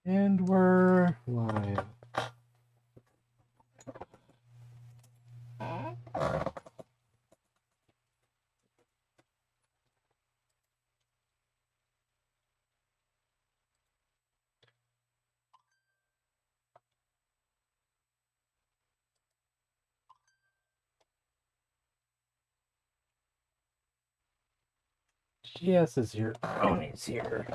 And we're live. GS is here. Koronis here.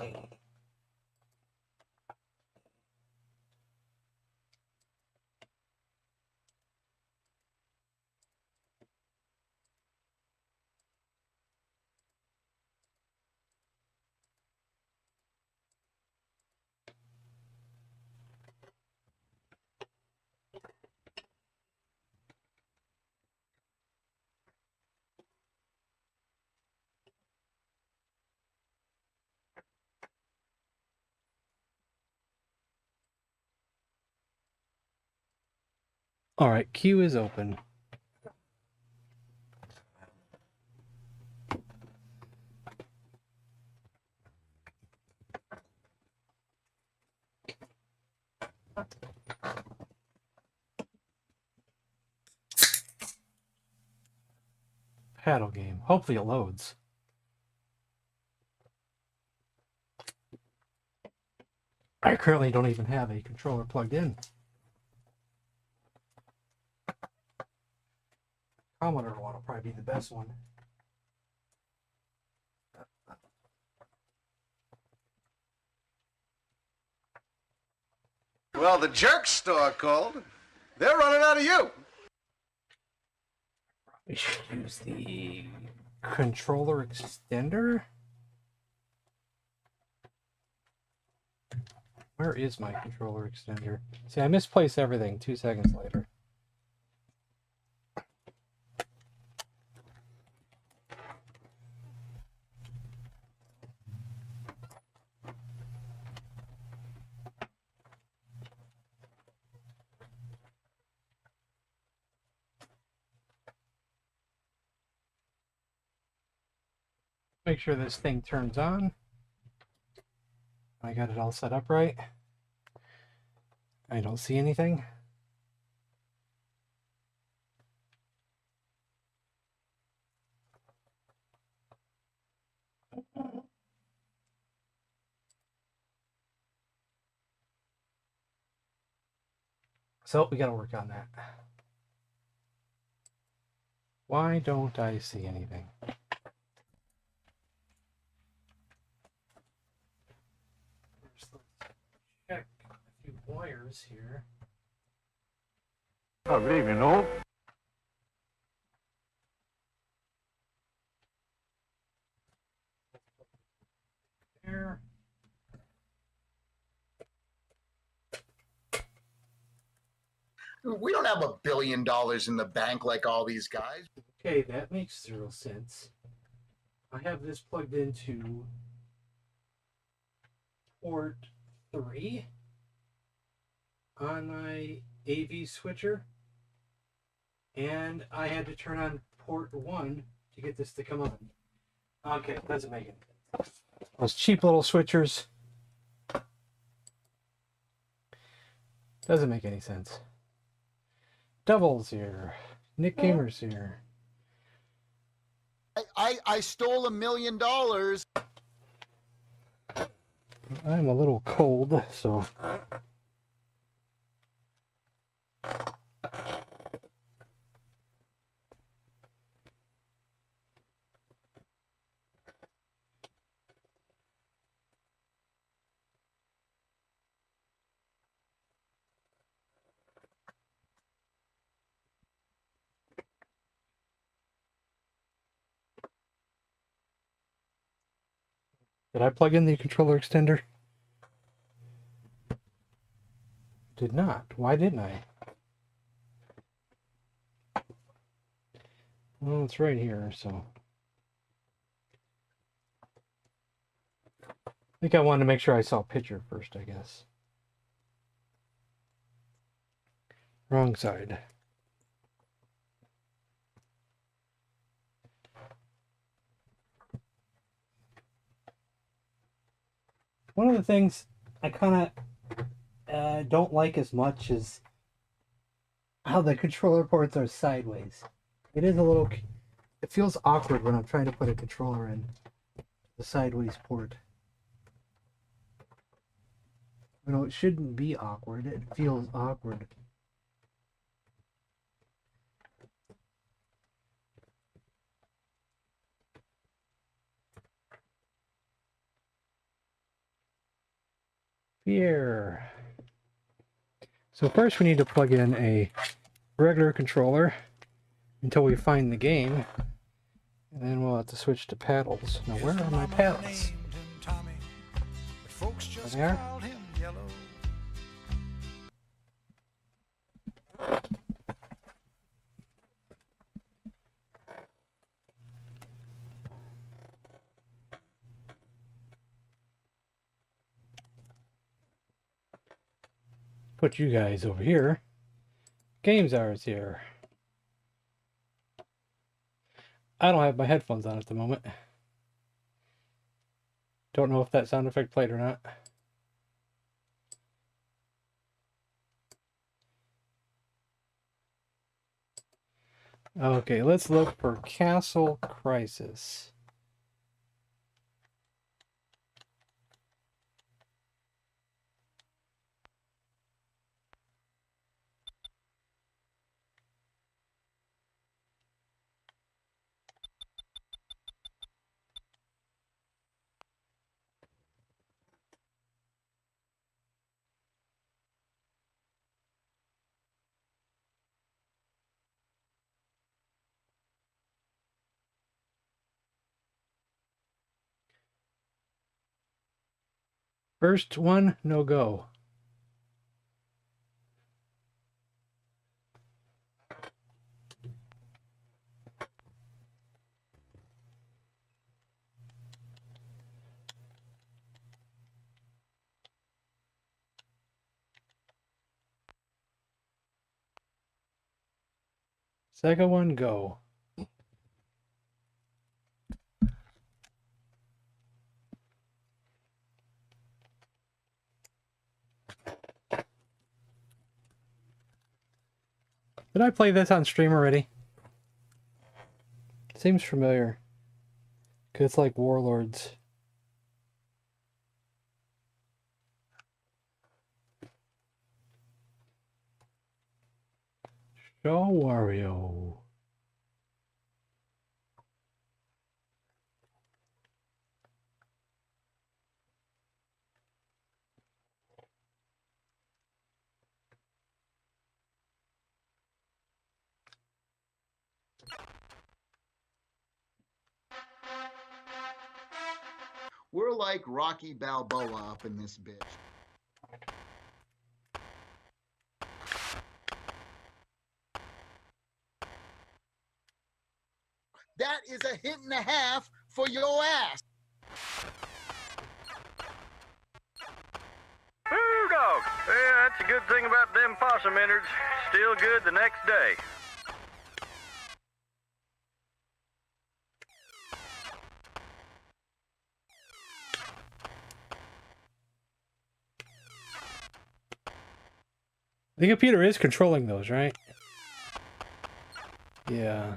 All right, queue is open. Paddle game. Hopefully it loads. I currently don't even have a controller plugged in. Commodore one will probably be the best one. Well, the jerk store called. They're running out of you. We should use the controller extender. Where is my controller extender? See, I misplaced everything 2 seconds later. Make sure this thing turns on. I got it all set up right. I don't see anything. So we got to work on that. Why don't I see anything? Check a few wires here. Oh, good evening, all. There. We don't have $1 billion in the bank like all these guys. Okay, that makes 0 sense. I have this plugged into port 3 on my AV switcher, and I had to turn on port 1 to get this to come on. Okay, doesn't make any sense. Those cheap little switchers. Doesn't make any sense. Doubles here. Nick Gamer's here. I stole $1 million. I'm a little cold, so. Did I plug in the controller extender? Did not. Why didn't I? Well, it's right here, so. I think I wanted to make sure I saw a picture first, I guess. Wrong side. One of the things I kind of I don't like as much is how the controller ports are sideways. It is a little... It feels awkward when I'm trying to put a controller in the sideways port. You know, it shouldn't be awkward. It feels awkward. Here. So first we need to plug in a regular controller until we find the game. And then we'll have to switch to paddles. Now where are my paddles? There. Put you guys over here. Games hours here. I don't have my headphones on at the moment. Don't know if that sound effect played or not. Okay, let's look for Castle Crisis. First one, no go. Second one, go. Did I play this on stream already? Seems familiar. Cause it's like Warlords. Show Wario. We're like Rocky Balboa up in this bitch. That is a hit and a half for your ass. Woo, dog. Yeah, that's a good thing about them possum innards. Still good the next day. The computer is controlling those, right? Yeah.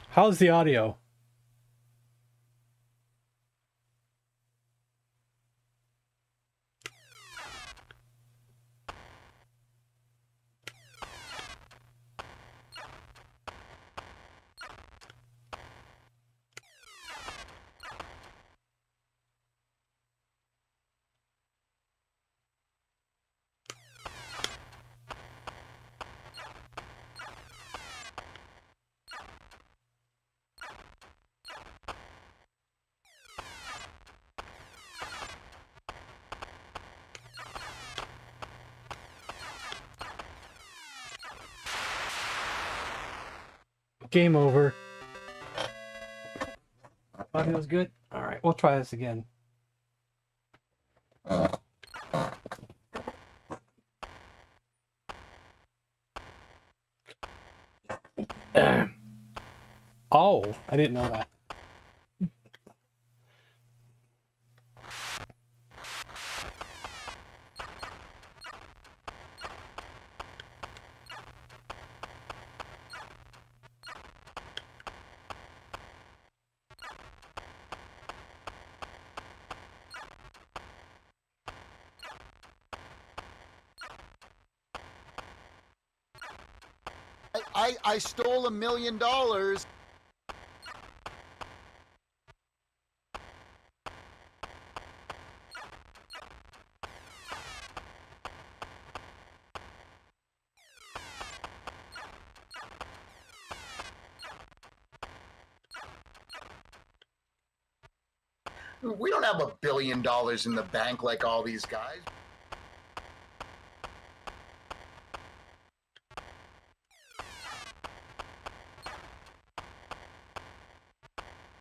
How's the audio? Game over. Audio's good? Alright, we'll try this again. Oh, I didn't know that. I stole $1 million. We don't have $1 billion in the bank like all these guys.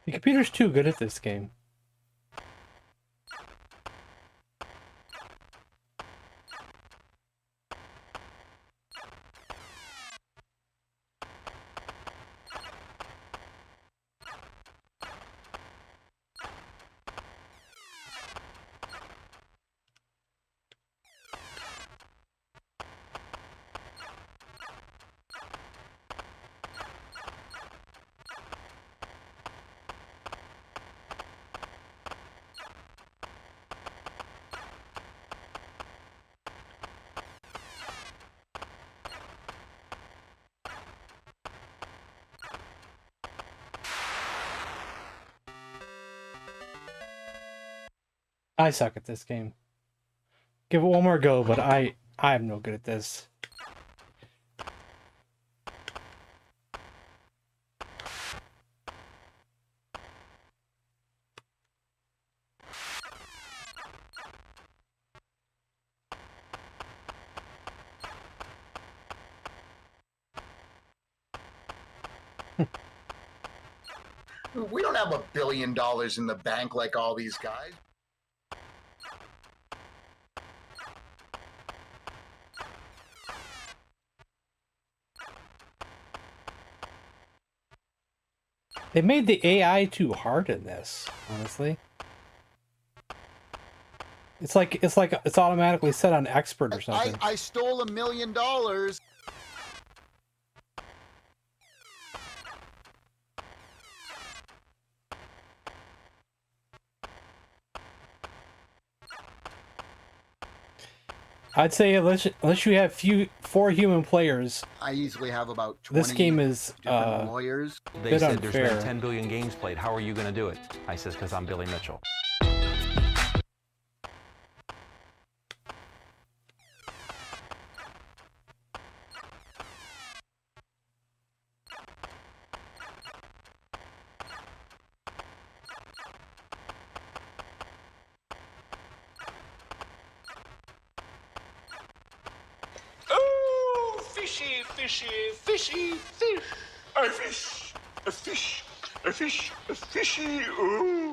The computer's too good at this game. I suck at this game. Give it one more go, but I'm no good at this. We don't have $1 billion in the bank like all these guys. They made the AI too hard in this, honestly. It's like it's automatically set on expert or something. I stole $1 million. I'd say unless you have 4 human players, I easily have about 20 this game is different lawyers. They said unfair. there's been 10 billion games played. How are you going to do it? I says, because I'm Billy Mitchell. Oh, fishy, fishy, fishy, fish. A fish, a fish, a fish, a fishy, ooh.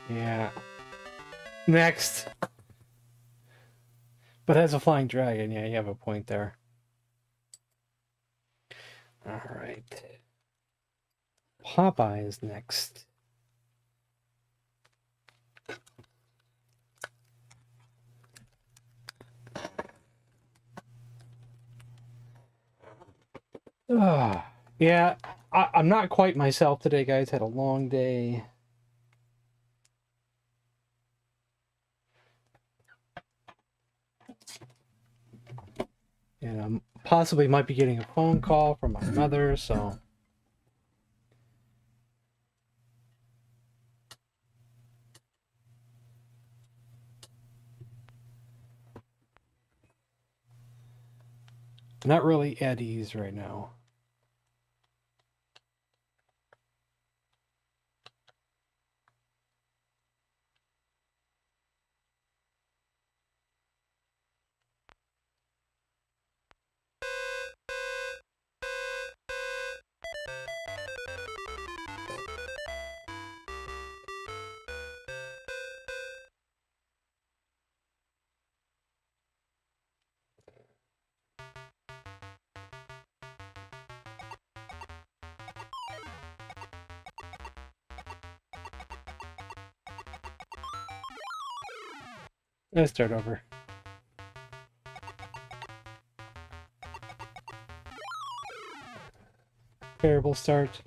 Yeah. Next. But as a flying dragon, yeah, you have a point there. All right. Popeye is next. Yeah, I'm not quite myself today, guys. Had a long day. And I possibly might be getting a phone call from my mother, so... Not really at ease right now. Let's start over. Terrible start.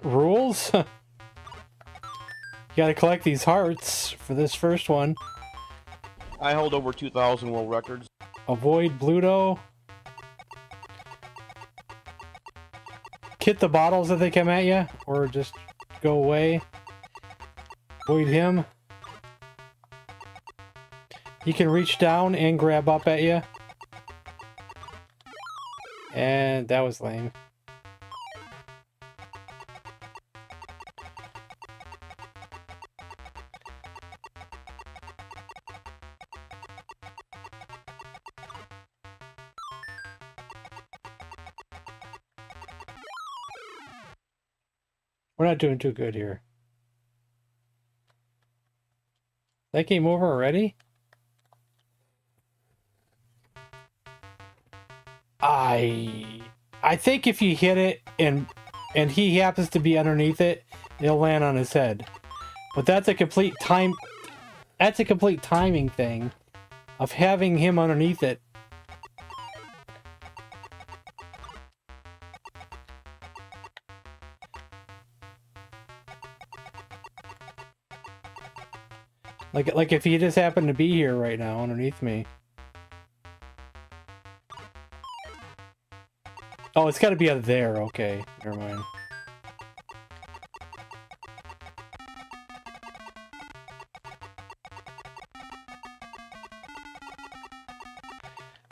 Rules? You gotta collect these hearts for this first one. I hold over 2,000 world records. Avoid Bluto. Hit the bottles if they come at you, or just go away. Avoid him. He can reach down and grab up at you. And that was lame. We're not doing too good here. That game over already? I think if you hit it and he happens to be underneath it, it'll land on his head. But that's a complete timing thing of having him underneath it. Like if he just happened to be here right now underneath me. Oh, it's got to be out there. Okay, never mind.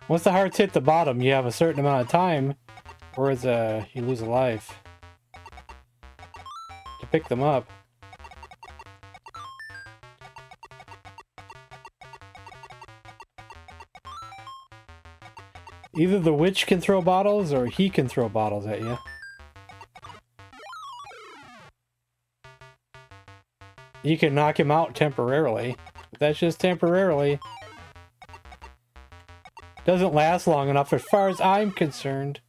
Once the hearts hit the bottom, you have a certain amount of time, whereas you lose a life to pick them up. Either the witch can throw bottles or he can throw bottles at you. You can knock him out temporarily, but that's just temporarily. Doesn't last long enough as far as I'm concerned.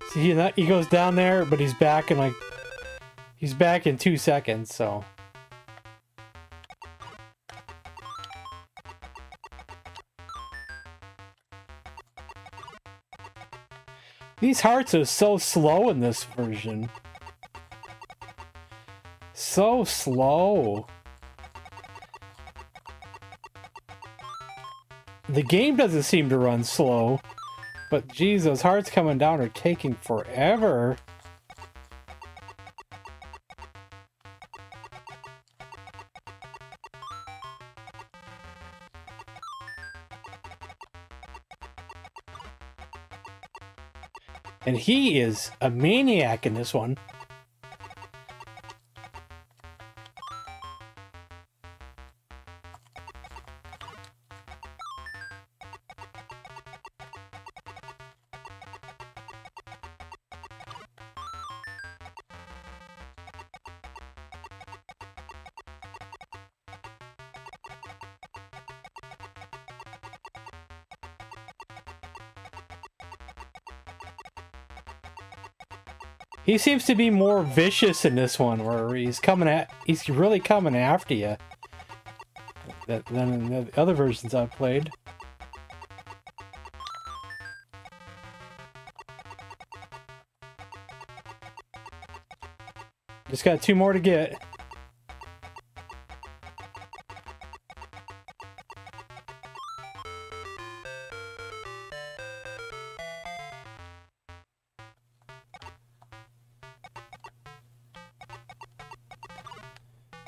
See, he goes down there, but he's back in he's back in 2 seconds, so. These hearts are so slow in this version. So slow. The game doesn't seem to run slow. But geez, those hearts coming down are taking forever. And he is a maniac in this one. He seems to be more vicious in this one, where he's really coming after you than in the other versions I've played. Just got 2 more to get.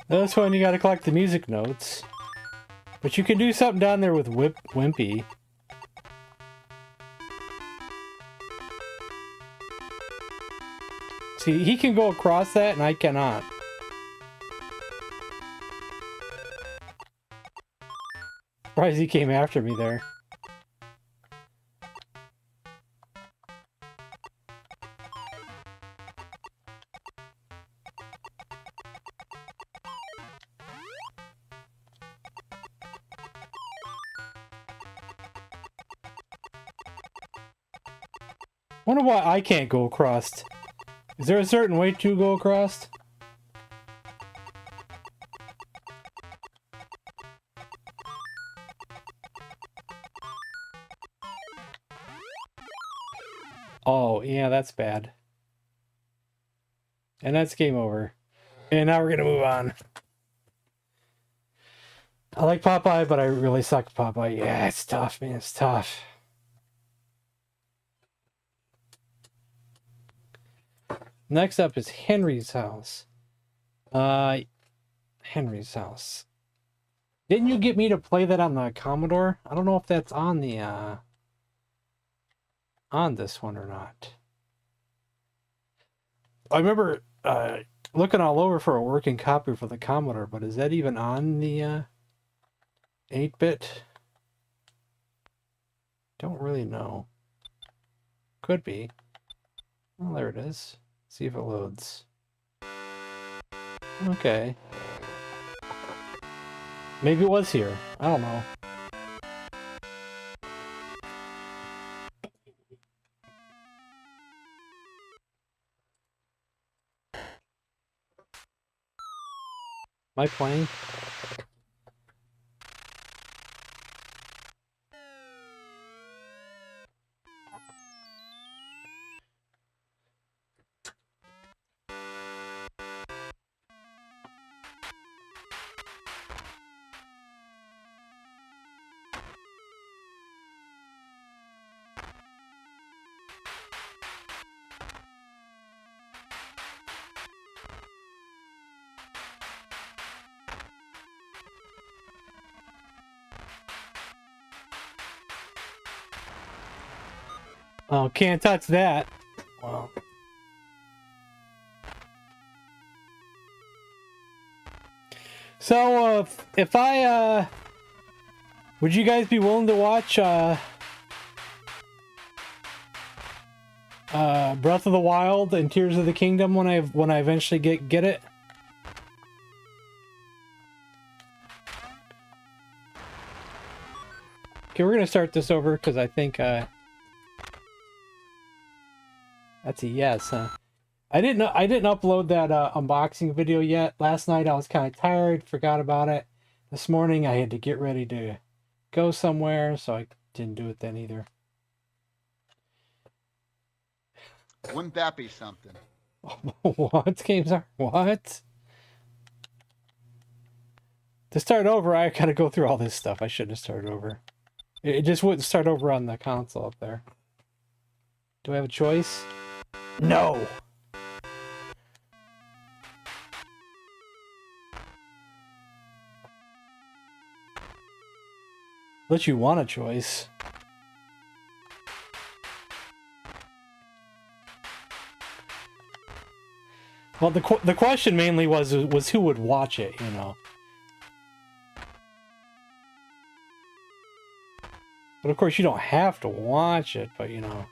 This one you gotta collect the music notes. But you can do something down there with Wimpy. See, he can go across that and I cannot. Surprised he came after me there. Wonder why I can't go across. Is there a certain way to go across? Oh, yeah, that's bad. And that's game over. And now we're gonna move on. I like Popeye, but I really suck at Popeye. Yeah, it's tough, man. It's tough. Next up is Henry's house. Henry's house. Didn't you get me to play that on the Commodore? I don't know if that's on the on this one or not. I remember looking all over for a working copy for the Commodore, but is that even on the 8-bit? Don't really know. Could be. Well, there it is. See if it loads. Okay. Maybe it was here. I don't know. Am I playing? Oh, can't touch that. Wow. So, if I, would you guys be willing to watch, Breath of the Wild and Tears of the Kingdom when I eventually get it? Okay, we're gonna start this over because I think, that's a yes, huh? I didn't upload that unboxing video yet. Last night I was kind of tired, forgot about it. This morning I had to get ready to go somewhere, so I didn't do it then either. Wouldn't that be something? What games are what? To start over, I gotta go through all this stuff. I shouldn't have started over. It just wouldn't start over on the console up there. Do I have a choice? No! Let you want a choice. Well, the question mainly was who would watch it, you know. But of course you don't have to watch it, but you know.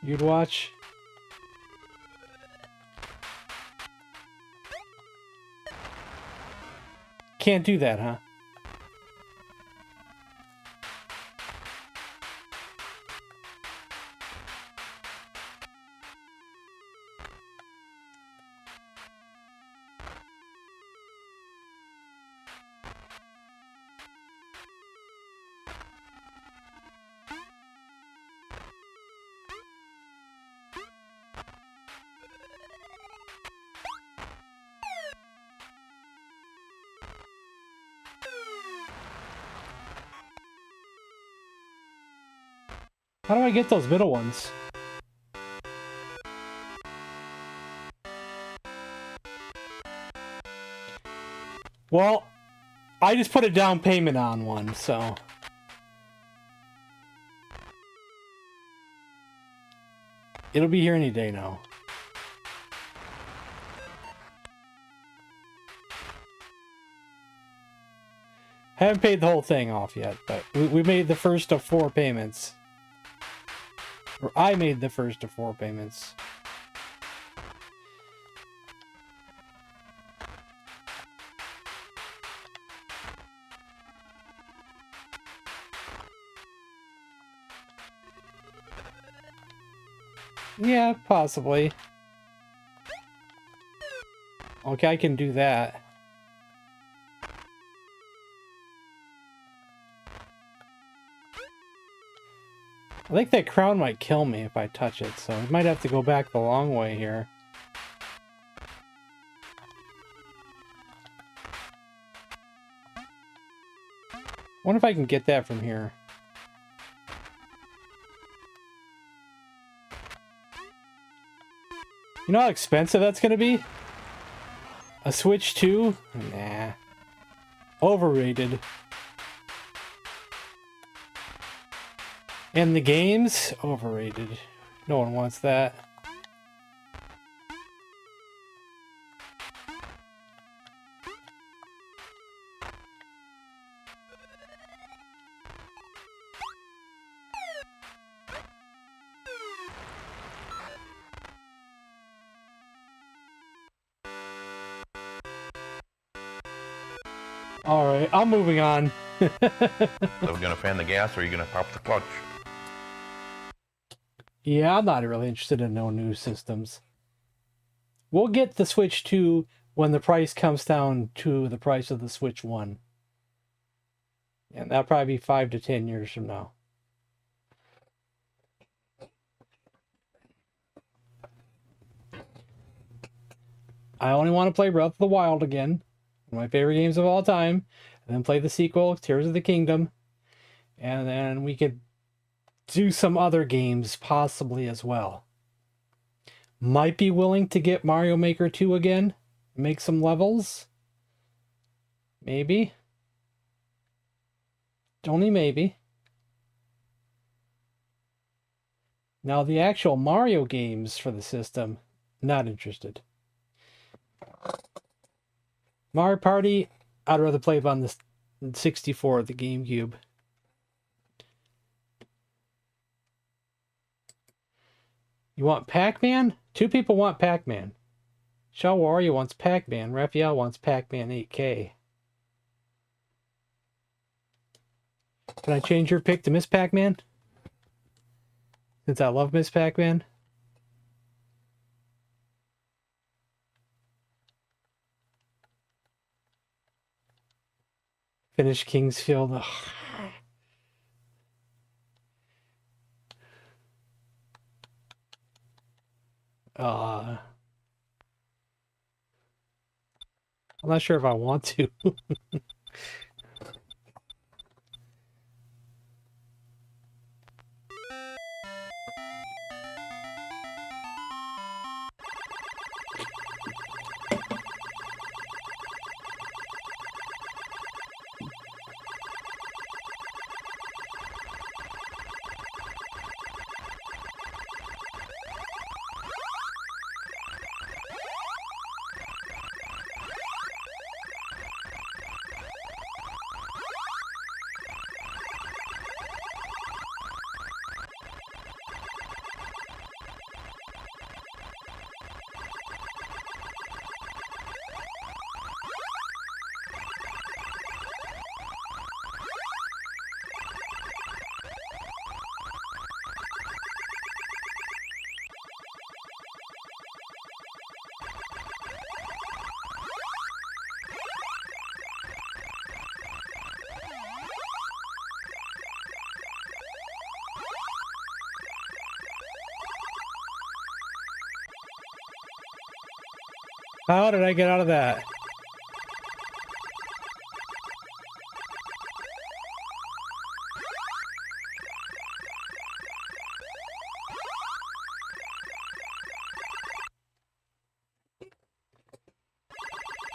You'd watch? Can't do that, huh? How do I get those middle ones? Well, I just put a down payment on one, so... It'll be here any day now. Haven't paid the whole thing off yet, but we made the first of 4 payments. Or I made the first of 4 payments. Yeah, possibly. Okay, I can do that. I think that crown might kill me if I touch it, so I might have to go back the long way here. Wonder if I can get that from here. You know how expensive that's gonna be? A Switch 2? Nah. Overrated. And the games? Overrated. No one wants that. Alright, I'm moving on. So we're gonna fan the gas, or are you gonna pop the clutch? Yeah, I'm not really interested in no new systems. We'll get the Switch 2 when the price comes down to the price of the Switch 1. And that'll probably be 5 to 10 years from now. I only want to play Breath of the Wild again. One of my favorite games of all time. And then play the sequel, Tears of the Kingdom. And then we could do some other games possibly as well. Might be willing to get Mario Maker 2 again. Make some levels. Maybe. Only maybe. Now the actual Mario games for the system, not interested. Mario Party, I'd rather play it on the 64, the GameCube. You want Pac-Man? 2 people want Pac-Man. Shaw Warrior wants Pac-Man. Raphael wants Pac-Man 8K. Can I change your pick to Miss Pac-Man? Since I love Miss Pac-Man. Finish Kingsfield. I'm not sure if I want to. How did I get out of that?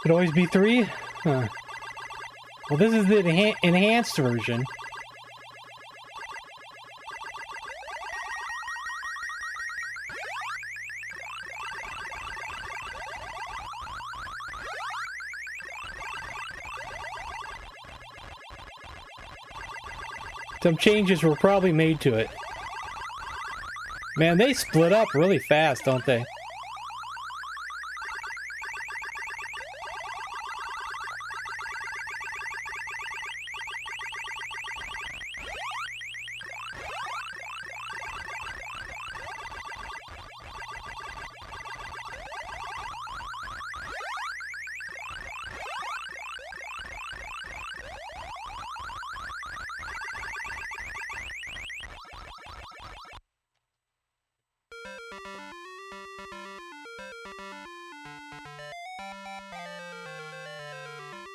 Could always be 3? Huh. Well, this is the enhanced version. Some changes were probably made to it. Man, they split up really fast, don't they?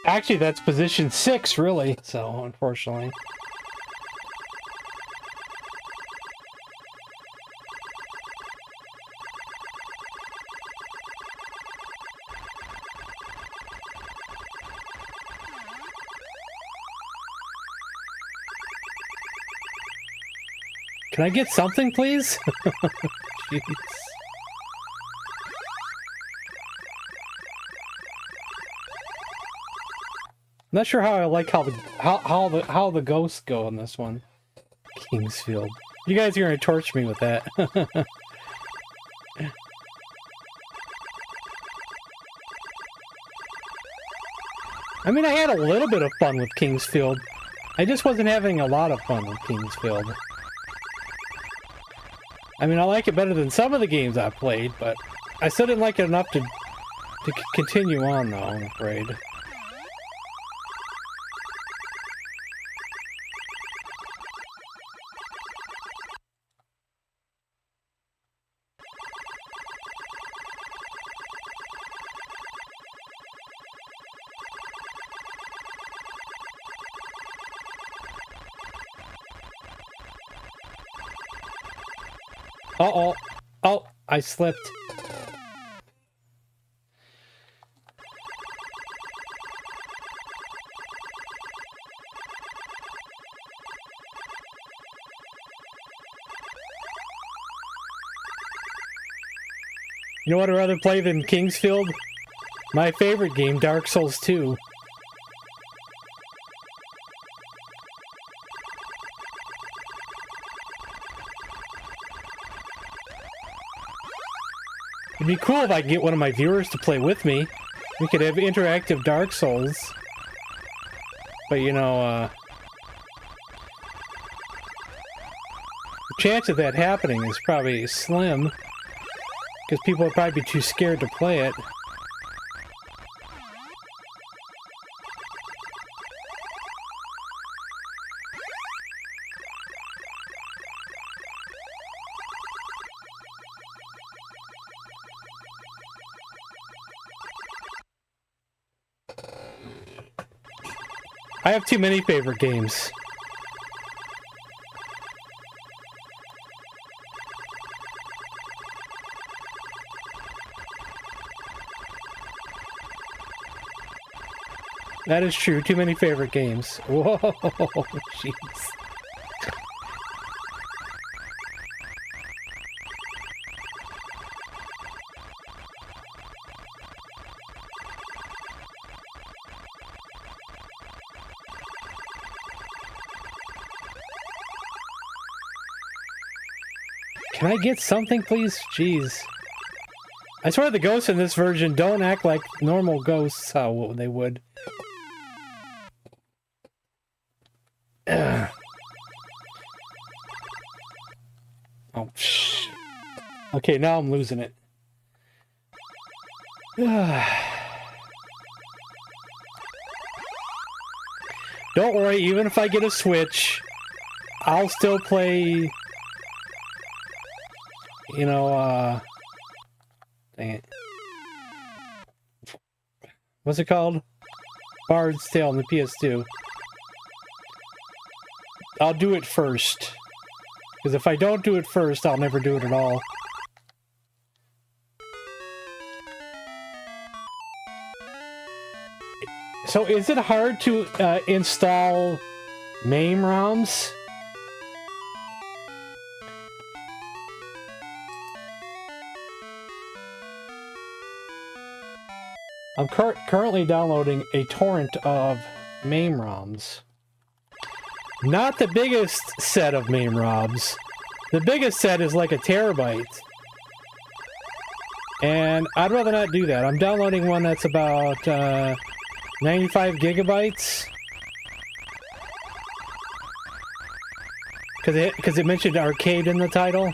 Actually, that's position 6, really. So, unfortunately. Can I get something, please? Jeez. Not sure how I like how the ghosts go in this one. Kingsfield. You guys are gonna torch me with that. I mean, I had a little bit of fun with Kingsfield. I just wasn't having a lot of fun with Kingsfield. I mean, I like it better than some of the games I've played, but I still didn't like it enough to continue on, though, I'm afraid. Uh-oh. Oh, I slipped. You know what I'd rather play than Kingsfield? My favorite game, Dark Souls 2. It'd be cool if I could get one of my viewers to play with me. We could have interactive Dark Souls. But, you know, the chance of that happening is probably slim. Because people would probably be too scared to play it. I have too many favorite games. That is true. Too many favorite games. Whoa, jeez. Can I get something, please? Jeez. I swear the ghosts in this version don't act like normal ghosts how they would. Oh, shh. Okay, now I'm losing it. Don't worry, even if I get a Switch, I'll still play... You know, dang it. What's it called? Bard's Tale on the PS2. I'll do it first. Because if I don't do it first, I'll never do it at all. So is it hard to install MAME ROMs? I'm currently downloading a torrent of MAME ROMs. Not the biggest set of MAME ROMs. The biggest set is like a terabyte. And I'd rather not do that. I'm downloading one that's about 95 gigabytes. Because it mentioned arcade in the title.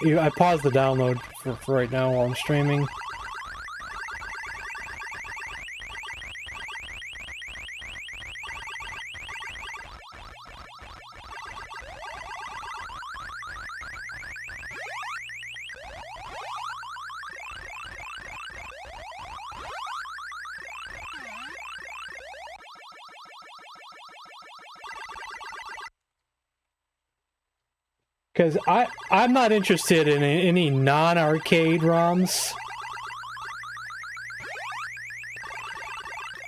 I paused the download for right now while I'm streaming. Because I'm not interested in any non-arcade ROMs.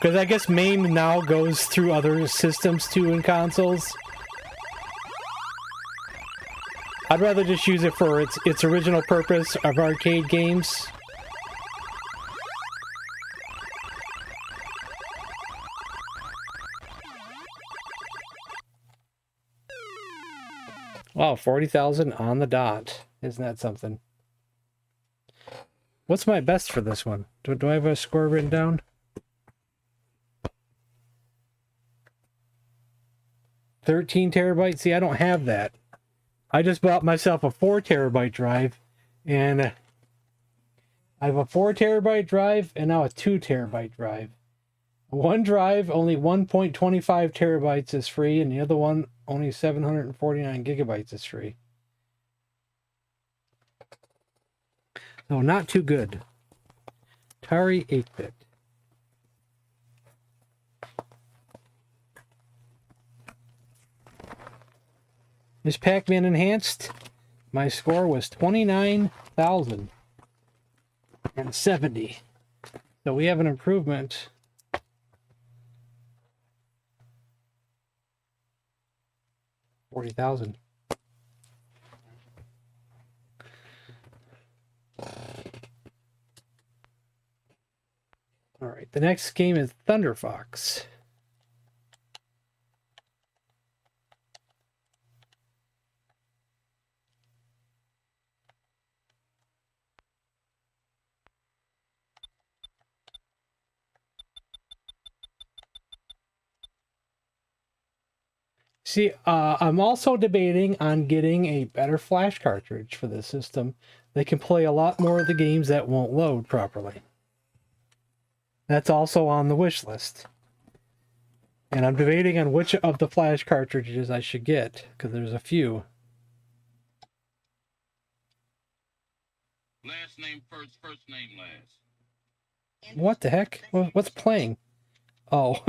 Because I guess MAME now goes through other systems too in consoles. I'd rather just use it for its original purpose of arcade games. Wow, 40,000 on the dot. Isn't that something? What's my best for this one? Do I have a score written down? $13 terabytes? See, I don't have that. I just bought myself a 4 terabyte drive, and I have a 4 terabyte drive and now a 2 terabyte drive. One drive, only 1.25 terabytes is free, and the other one, only 749 gigabytes is free. So not too good. Atari 8-bit. Is Pac-Man enhanced? My score was 29,070. So we have an improvement. $40,000. All right, the next game is Thunder Fox. See, I'm also debating on getting a better flash cartridge for this system. They can play a lot more of the games that won't load properly. That's also on the wish list. And I'm debating on which of the flash cartridges I should get, because there's a few. Last name first, first name last. What the heck? What's playing? Oh,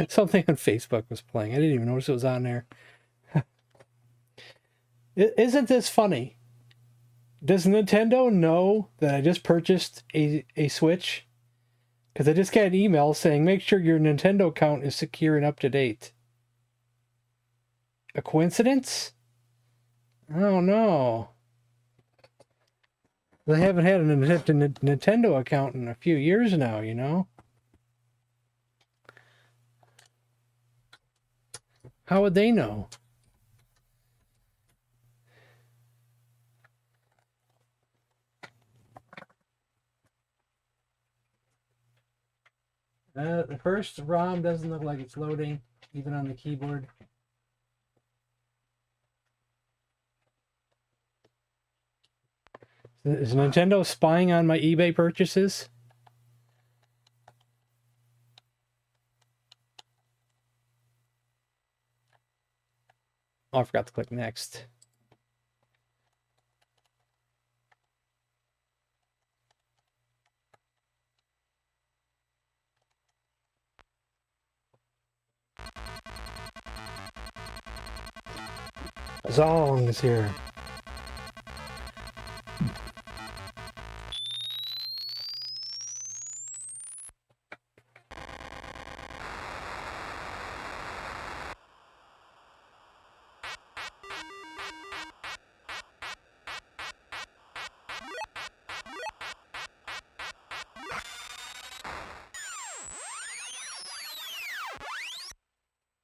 something on Facebook was playing. I didn't even notice it was on there. Isn't this funny? Does Nintendo know that I just purchased a Switch? Because I just got an email saying, make sure your Nintendo account is secure and up to date. A coincidence? I don't know. I haven't had a Nintendo account in a few years now, you know? How would they know? The first ROM doesn't look like it's loading, even on the keyboard. Is Nintendo spying on my eBay purchases? Oh, I forgot to click next. Zong is here.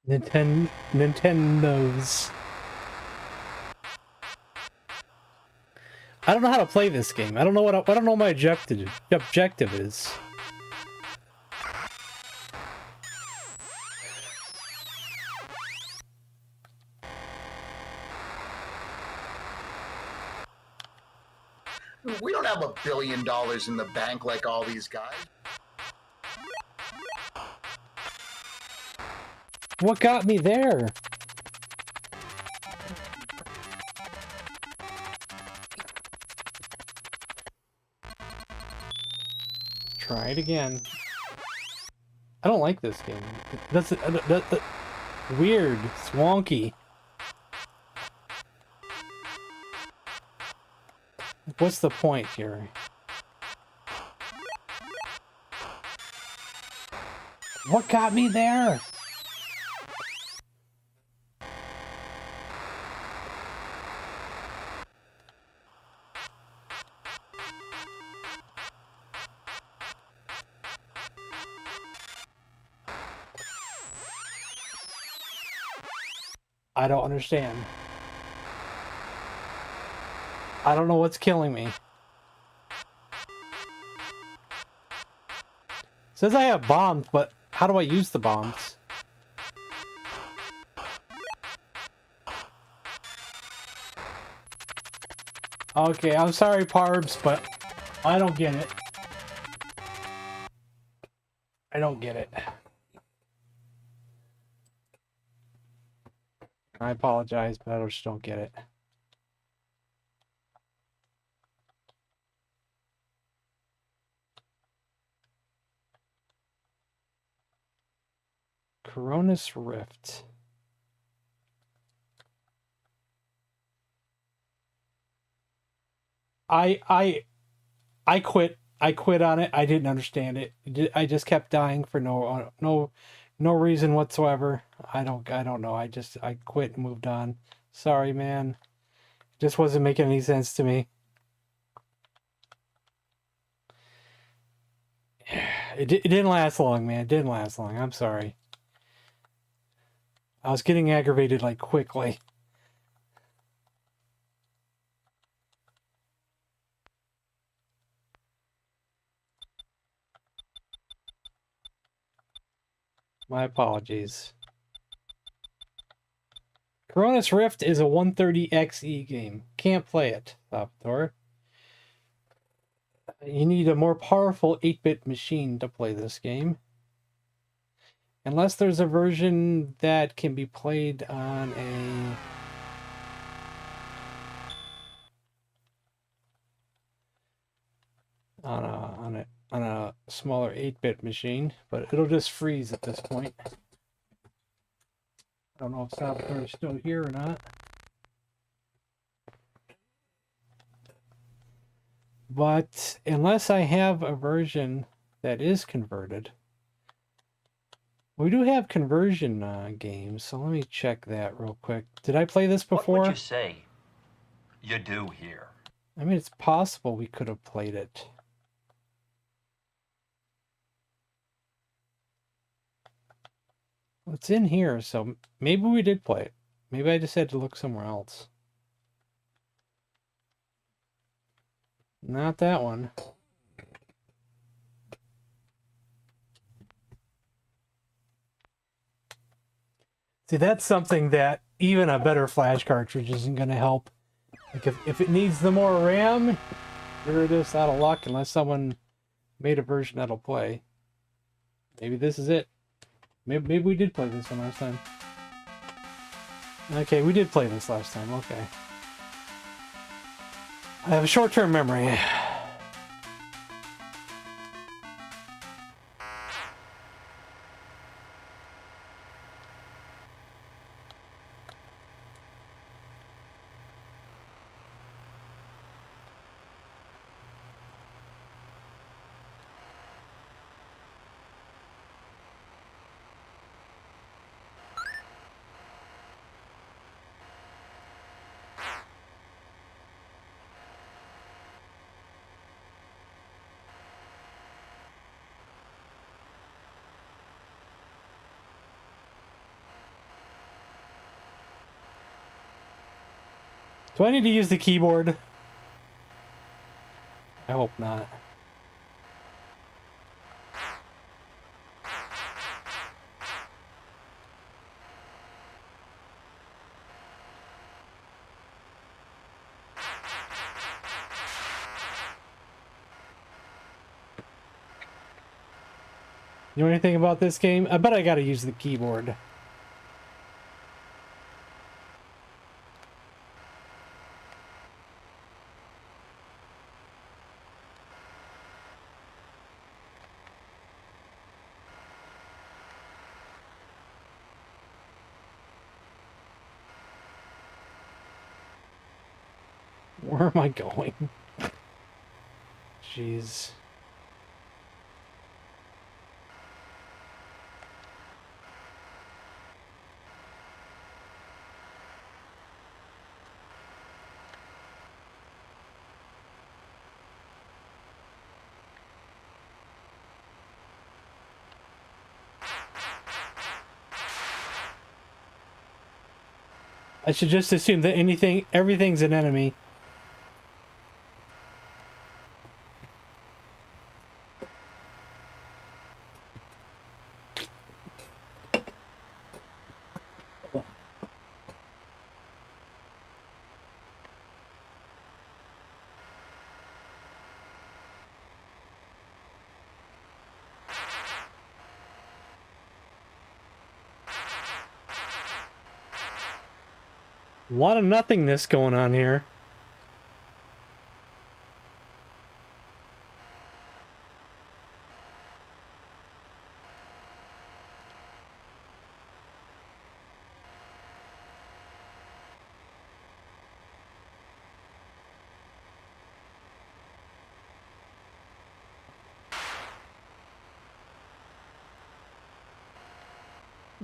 Nintendo's. I don't know how to play this game. I don't know what I don't know what my objective is. We don't have $1 billion in the bank like all these guys. What got me there? Try it again. I don't like this game. That's weird. It's wonky. What's the point here? What got me there? I don't understand. I don't know what's killing me. It says I have bombs, but how do I use the bombs? Okay, I'm sorry, Parbs, but I don't get it. I don't get it. I apologize, but I just don't get it. Koronis Rift. I quit. I quit on it. I didn't understand it. I just kept dying for no reason whatsoever. I don't know. I quit and moved on. Sorry, man. It just wasn't making any sense to me. It didn't last long, man. It didn't last long. I'm sorry. I was getting aggravated like quickly. My apologies. Koronis Rift is a 130XE game. Can't play it, Salvatore. You need a more powerful 8-bit machine to play this game. Unless there's a version that can be played on a smaller 8-bit machine, but it'll just freeze at this point. I don't know if Salvatore is still here or not. But unless I have a version that is converted, we do have conversion games, so let me check that real quick. Did I play this before? What would you say you do here? I mean, it's possible we could have played it. It's in here, so maybe we did play it. Maybe I just had to look somewhere else. Not that one. See, that's something that even a better flash cartridge isn't going to help. Like if it needs the more RAM, you're just out of luck unless someone made a version that'll play. Maybe this is it. Maybe we did play this one last time. Okay, we did play this last time. Okay. I have a short-term memory. Do I need to use the keyboard? I hope not. You know anything about this game? I bet I gotta use the keyboard. Where am I going? Jeez. I should just assume that everything's an enemy. A lot of nothingness going on here.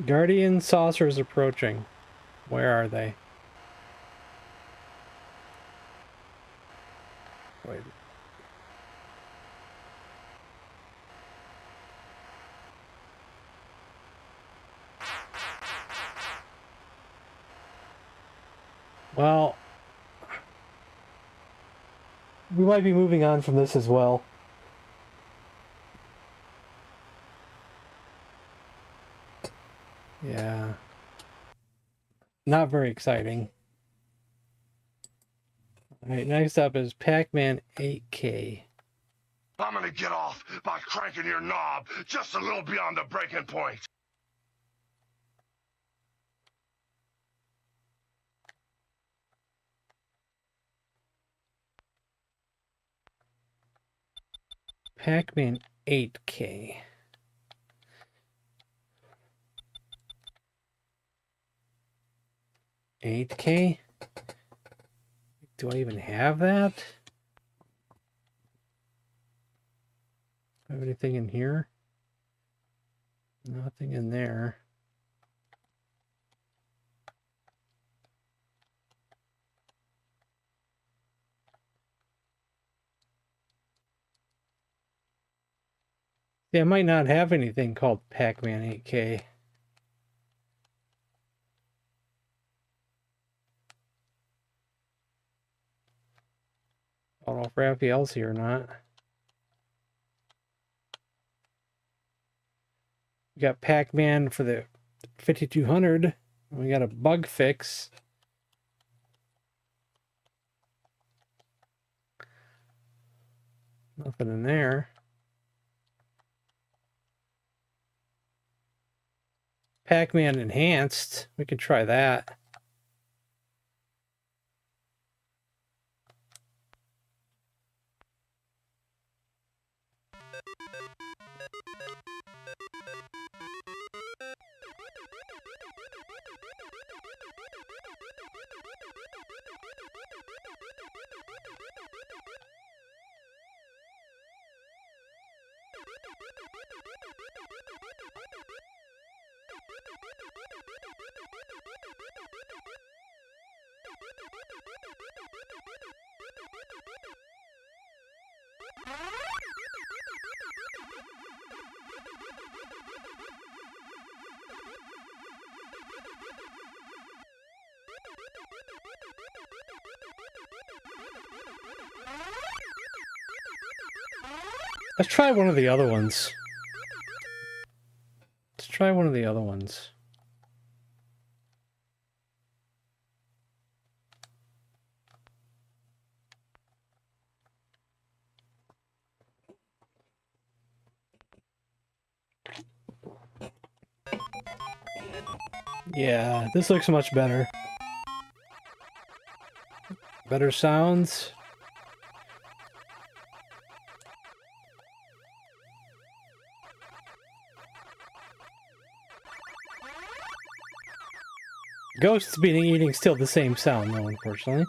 Guardian saucers approaching. Where are they? Wait. Well, we might be moving on from this as well. Yeah. Not very exciting. Alright, next up is Pac-Man 8K. I'm gonna get off by cranking your knob just a little beyond the breaking point. Pac-Man 8K. $8K? Do I even have that? Have anything in here? Nothing in there. Yeah, I might not have anything called Pac-Man 8K. I don't know if Raphael's here or not. We got Pac-Man for the 5200. We got a bug fix. Nothing in there. Pac-Man Enhanced. We could try that. Let's try one of the other ones. Let's try one of the other ones. Yeah, this looks much better. Better sounds. Ghosts being eating still the same sound though, unfortunately.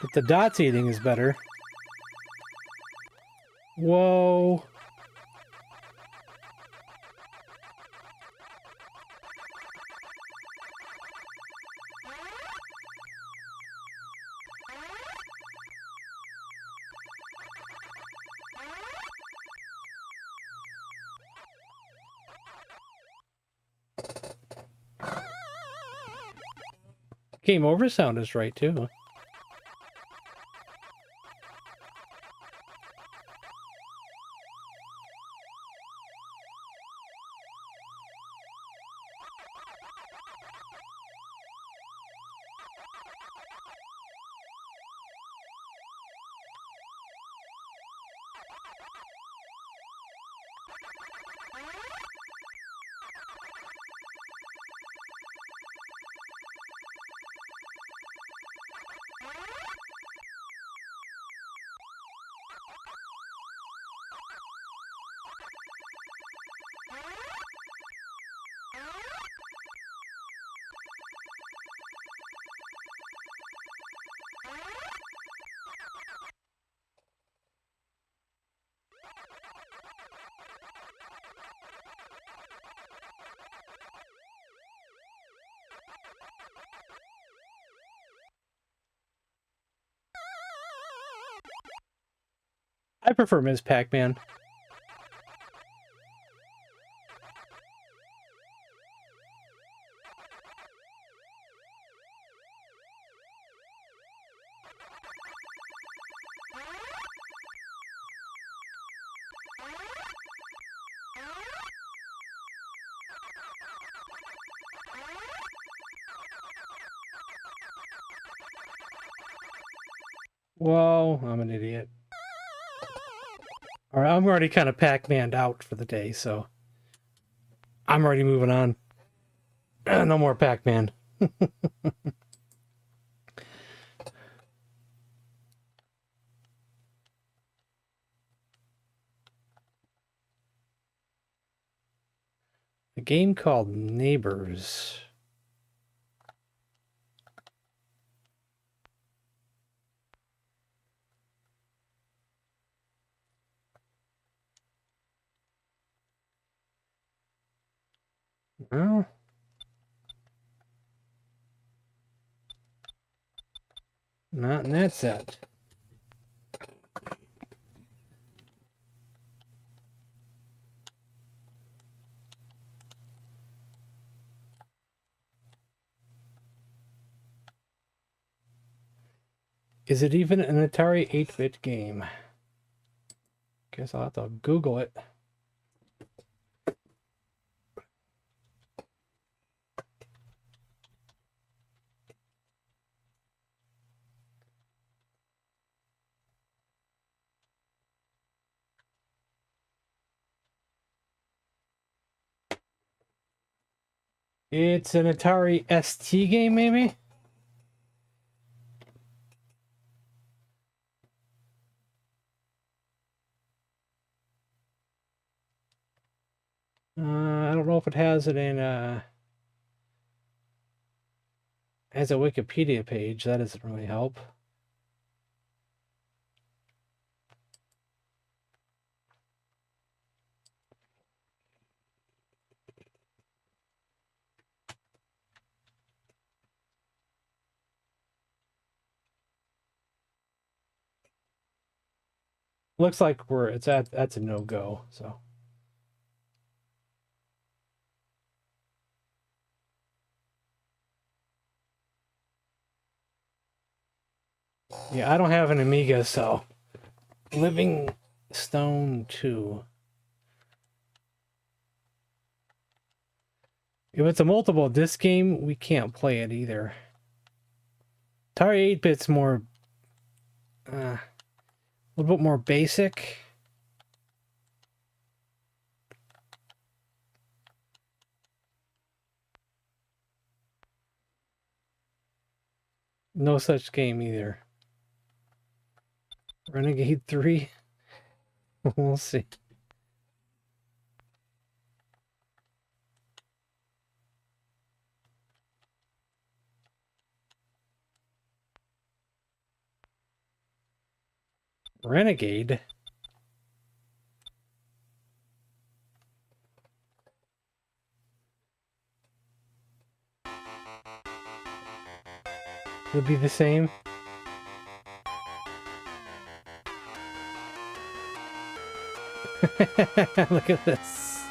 But the dots eating is better. Whoa. Game over sound is right too. I prefer Ms. Pac-Man. Whoa, I'm an idiot. Alright, I'm already kind of Pac-Man'd out for the day, so I'm already moving on. No more Pac-Man. A game called Neighbors. Well, not in that set. Is it even an Atari 8-bit game? Guess I'll have to Google it. It's an Atari ST game, maybe? I don't know if it has it in as a Wikipedia page. That doesn't really help. Looks like that's a no-go, so. Yeah, I don't have an Amiga, so Living Stone 2. If it's a multiple disc game, we can't play it either. Atari 8-bit's more a little bit more basic. No such game either. Renegade 3? We'll see. Renegade? Would be the same. Look at this.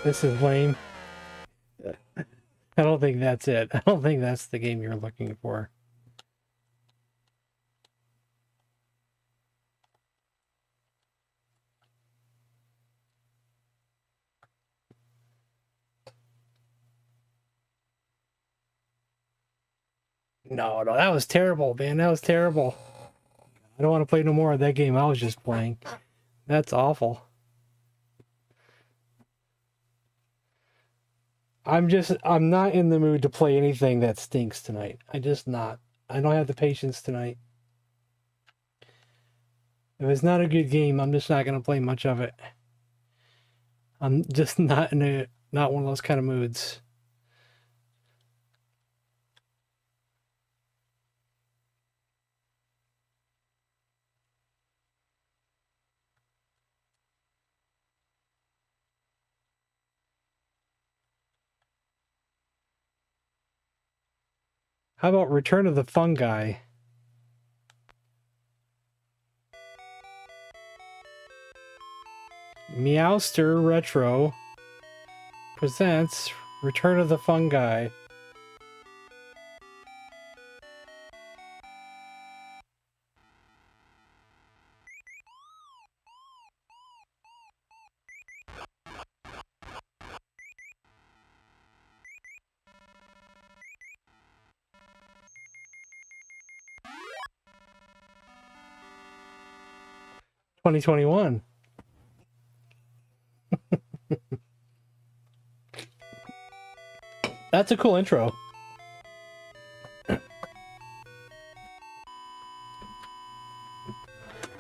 This is lame. I don't think that's it. I don't think that's the game you're looking for. No, that was terrible, man. That was terrible. I don't want to play no more of that game I was just playing. That's awful. I'm not in the mood to play anything that stinks tonight. I don't have the patience tonight. If it's not a good game, I'm just not going to play much of it. I'm just not not one of those kind of moods. How about Return of the Fungi? Meowster Retro presents Return of the Fungi. $2021. That's a cool intro.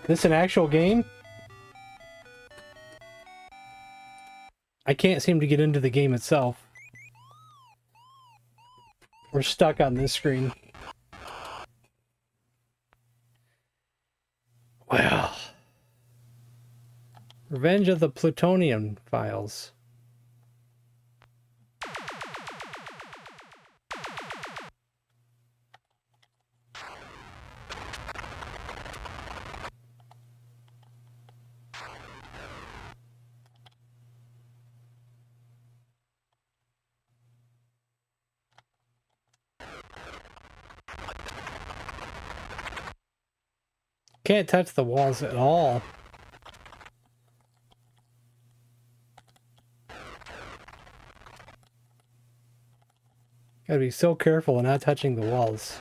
This an actual game? I can't seem to get into the game itself. We're stuck on this screen. Well. Revenge of the Plutonium Files. Can't touch the walls at all. Gotta be so careful of not touching the walls.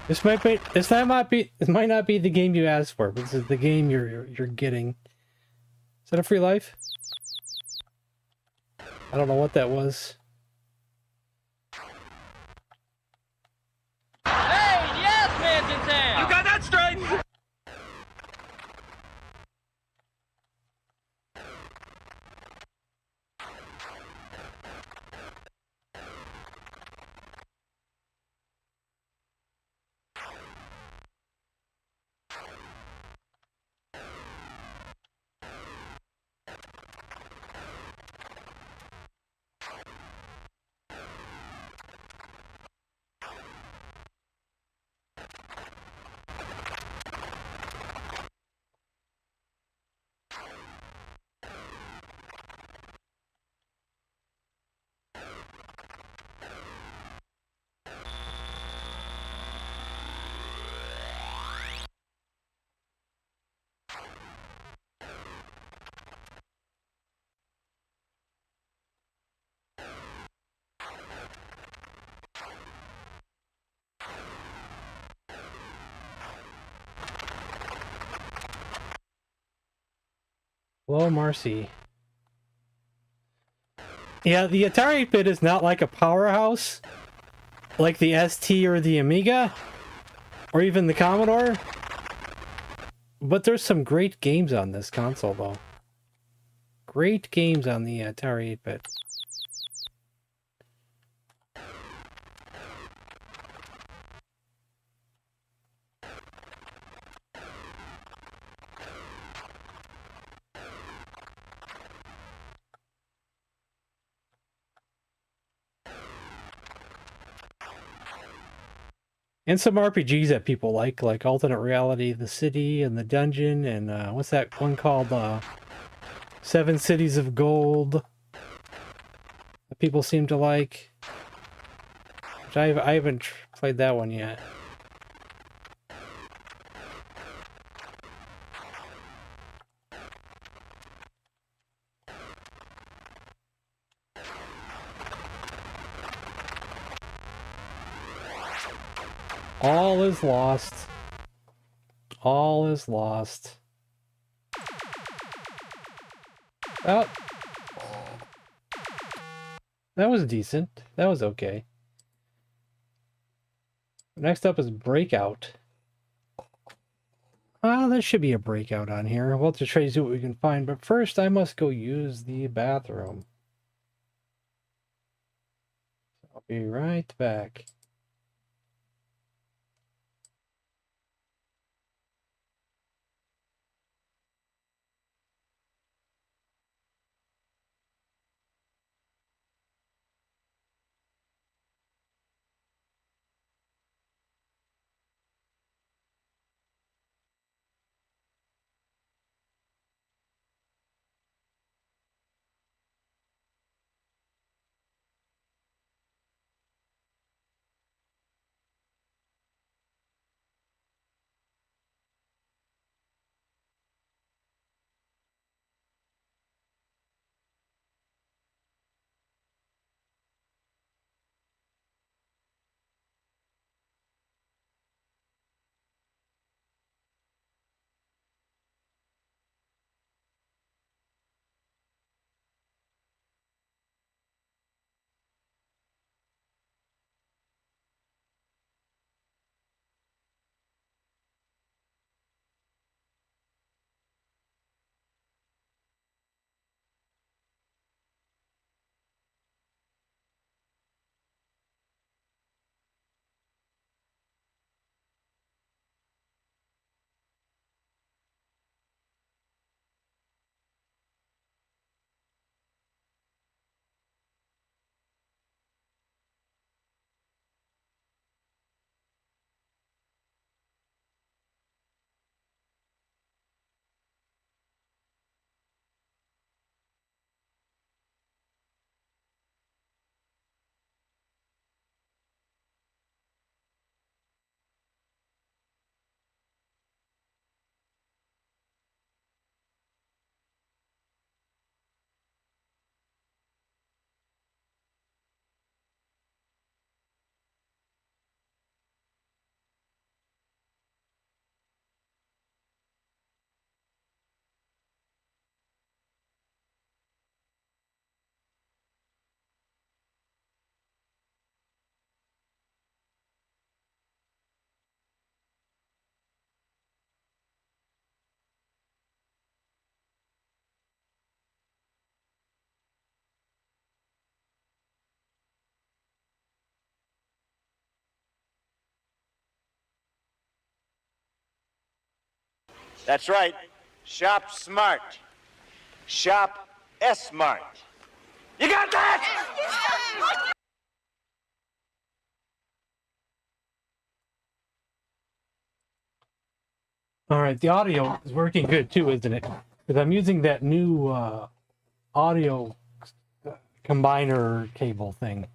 This might not be the game you asked for, but this is the game you're getting. Is that a free life? I don't know what that was. Hey, yes, man's in town! You got that straight! Hello, Marcy. Yeah, the Atari 8-bit is not like a powerhouse, like the ST or the Amiga, or even the Commodore. But there's some great games on this console, though. Great games on the Atari 8-bit. And some RPGs that people like Alternate Reality, The City, and The Dungeon, and what's that one called? Seven Cities of Gold. That people seem to like. Which I haven't played that one yet. All is lost. All is lost. Oh. That was decent. That was okay. Next up is Breakout. There should be a Breakout on here. We'll have to try to see what we can find, but first I must go use the bathroom. I'll be right back. That's right. Shop smart. Shop S-Mart. You got that? All right, the audio is working good too, isn't it? Because I'm using that new audio combiner cable thing.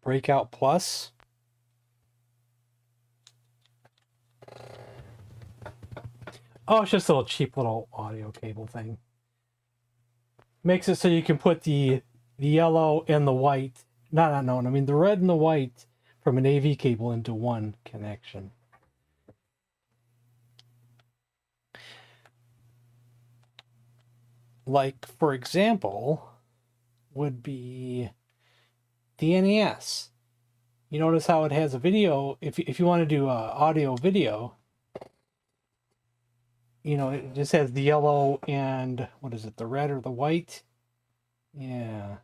Breakout Plus. Oh, it's just a little cheap little audio cable thing. Makes it so you can put the yellow and the white. No, I mean the red and the white from an AV cable into one connection. Like, for example, would be the NES. You notice how it has a video, if you want to do audio video, you know, it just has the yellow and, what is it, the red or the white? Yeah.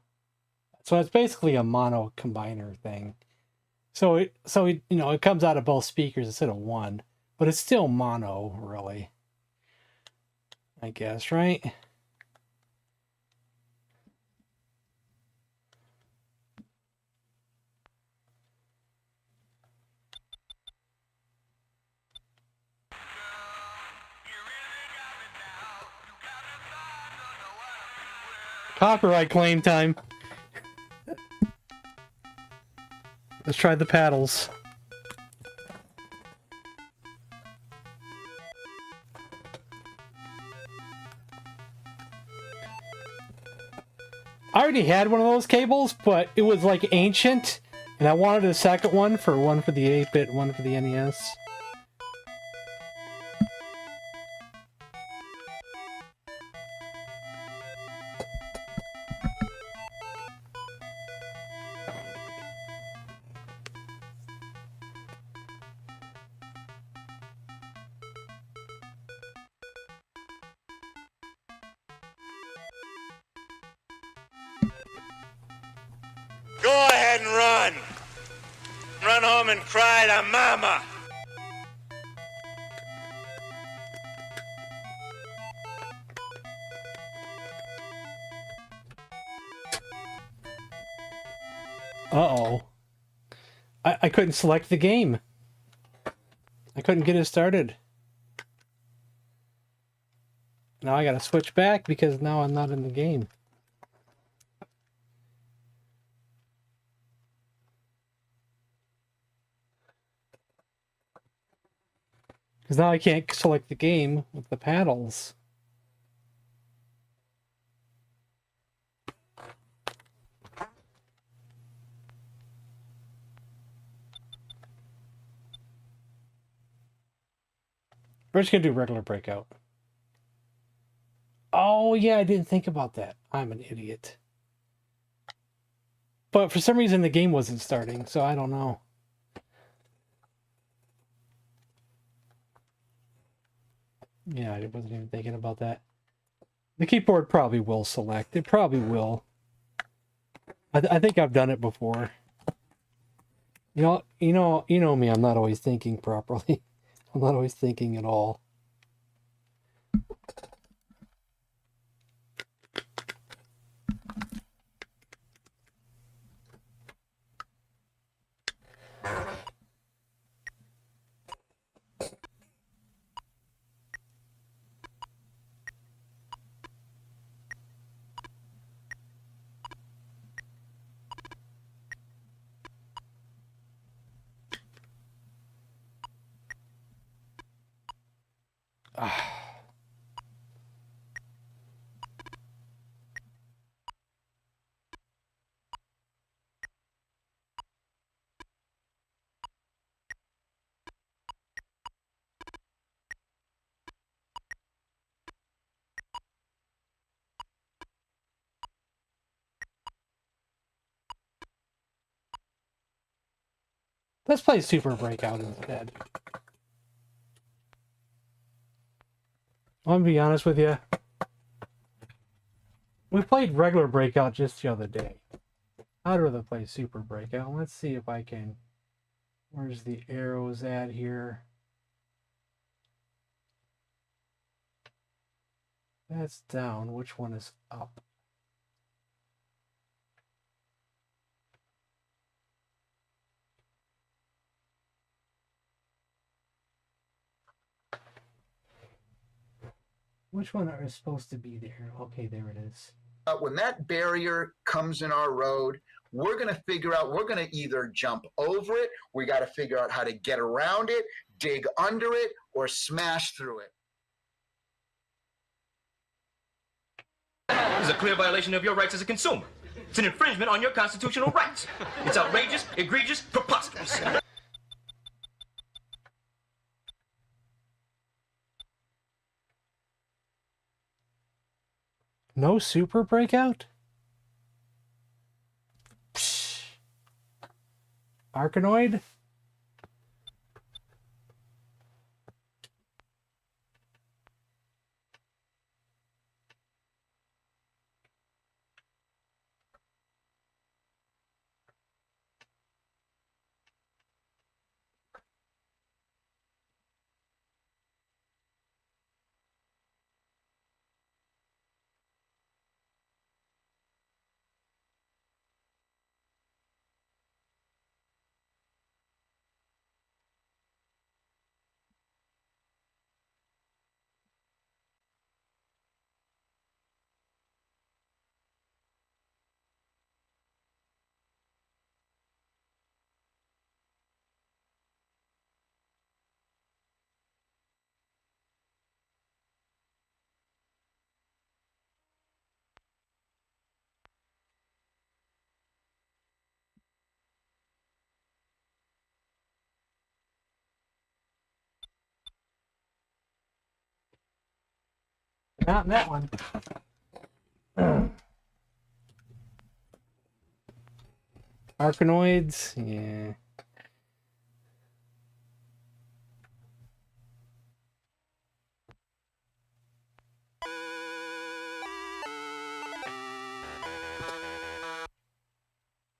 So it's basically a mono combiner thing. So it you know, it comes out of both speakers instead of one, but it's still mono, really. I guess, right? Copyright claim time. Let's try the paddles. I already had one of those cables, but it was like ancient, and I wanted a second one for the 8-bit, one for the NES. Go ahead and run. Run home and cry to Mama. Uh-oh. I couldn't select the game. I couldn't get it started. Now I gotta switch back because now I'm not in the game. Because now I can't select the game with the paddles. We're just gonna do regular Breakout. Oh yeah, I didn't think about that. I'm an idiot. But for some reason the game wasn't starting, so I don't know. Yeah, I wasn't even thinking about that. The keyboard probably will select. It probably will. I think I've done it before. You know me. I'm not always thinking properly. I'm not always thinking at all. Let's play Super Breakout instead. I'm gonna be honest with you. We played regular Breakout just the other day. I'd rather play Super Breakout. Let's see if I can... Where's the arrows at here? That's down. Which one is up? Which one are supposed to be there? Okay, there it is. When that barrier comes in our road, we're going to figure out, we're going to either jump over it, we got to figure out how to get around it, dig under it, or smash through it. This is a clear violation of your rights as a consumer. It's an infringement on your constitutional rights. It's outrageous, egregious, preposterous. No Super Breakout? Psh. Arkanoid? Not in that one. Arkanoids? Yeah.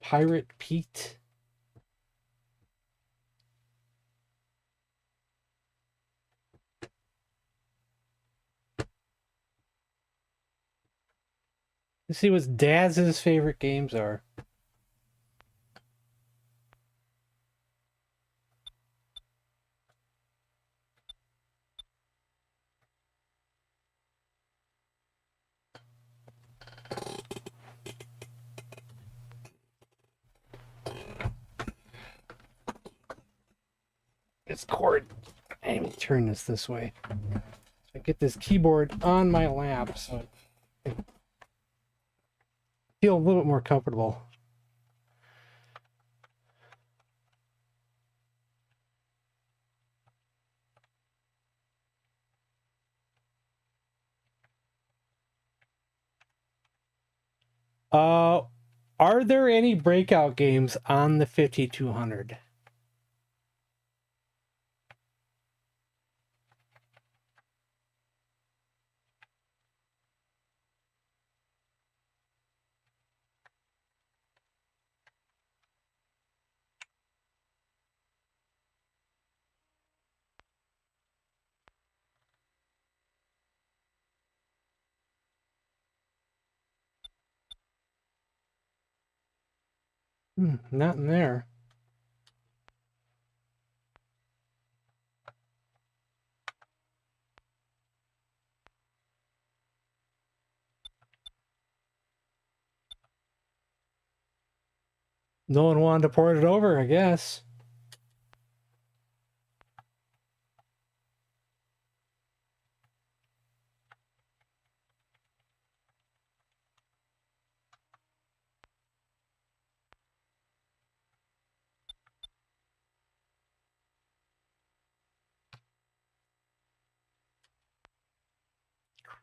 Pirate Pete? Let's see what Daz's favorite games are. This cord. Let me turn this way. I get this keyboard on my lap so I feel a little bit more comfortable. Are there any Breakout games on the 5200? Not in there. No one wanted to port it over, I guess.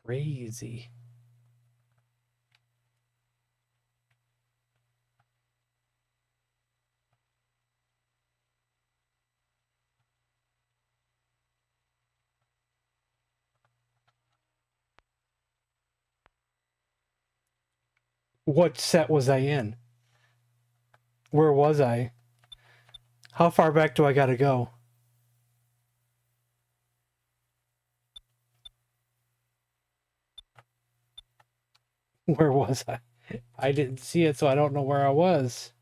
Crazy. What set was I in? Where was I? How far back do I gotta go? Where was I? I didn't see it, so I don't know where I was.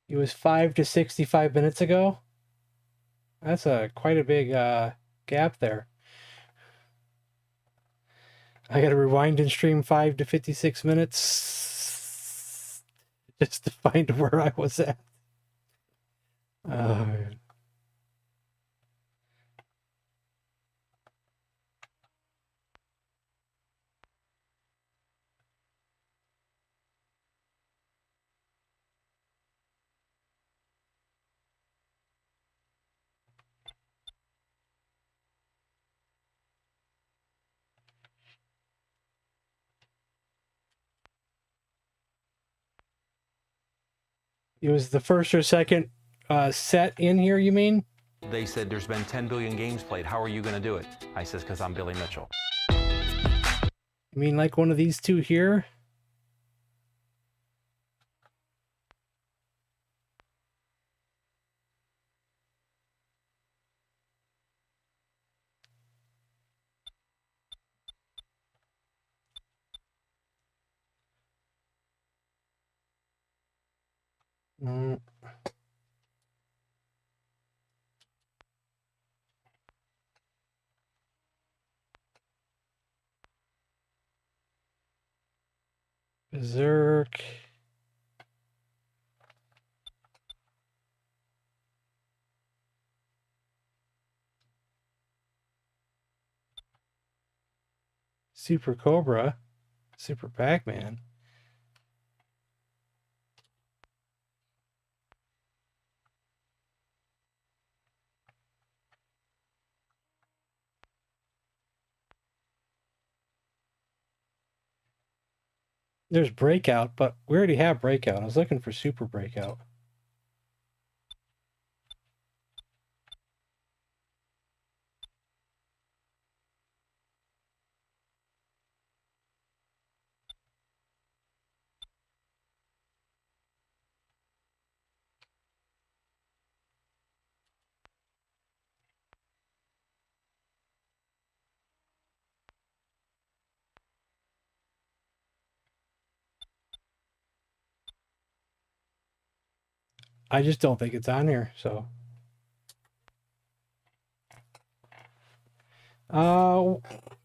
It was 5 to 65 minutes ago. That's quite a big gap there. I gotta rewind and stream 5 to 56 minutes just to find where I was at. It was the first or second set in here, you mean? They said there's been 10 billion games played. How are you going to do it? I says, because I'm Billy Mitchell. You mean like one of these two here? Berserk. Super Cobra. Super Pac-Man. There's Breakout, but we already have Breakout. I was looking for Super Breakout. I just don't think it's on here, so.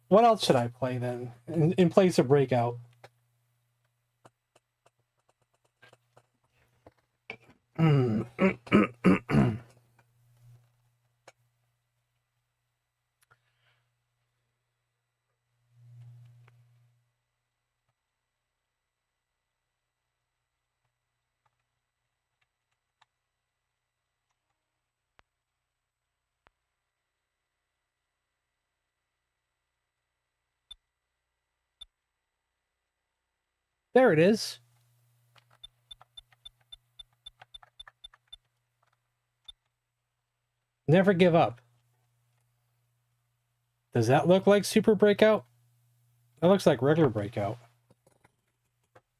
What else should I play then? In place of Breakout. There it is. Never give up. Does that look like Super Breakout? That looks like regular Breakout.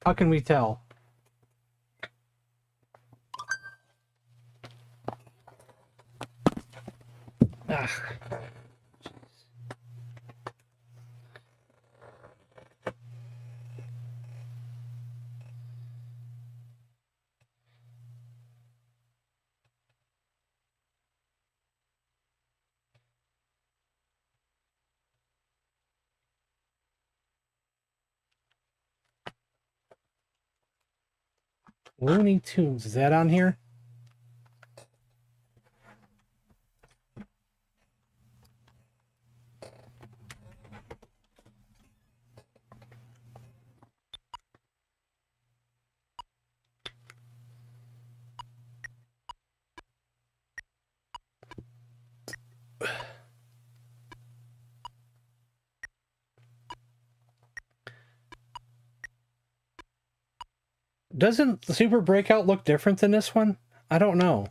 How can we tell? Ah. Looney Tunes, is that on here? Doesn't the Super Breakout look different than this one? I don't know.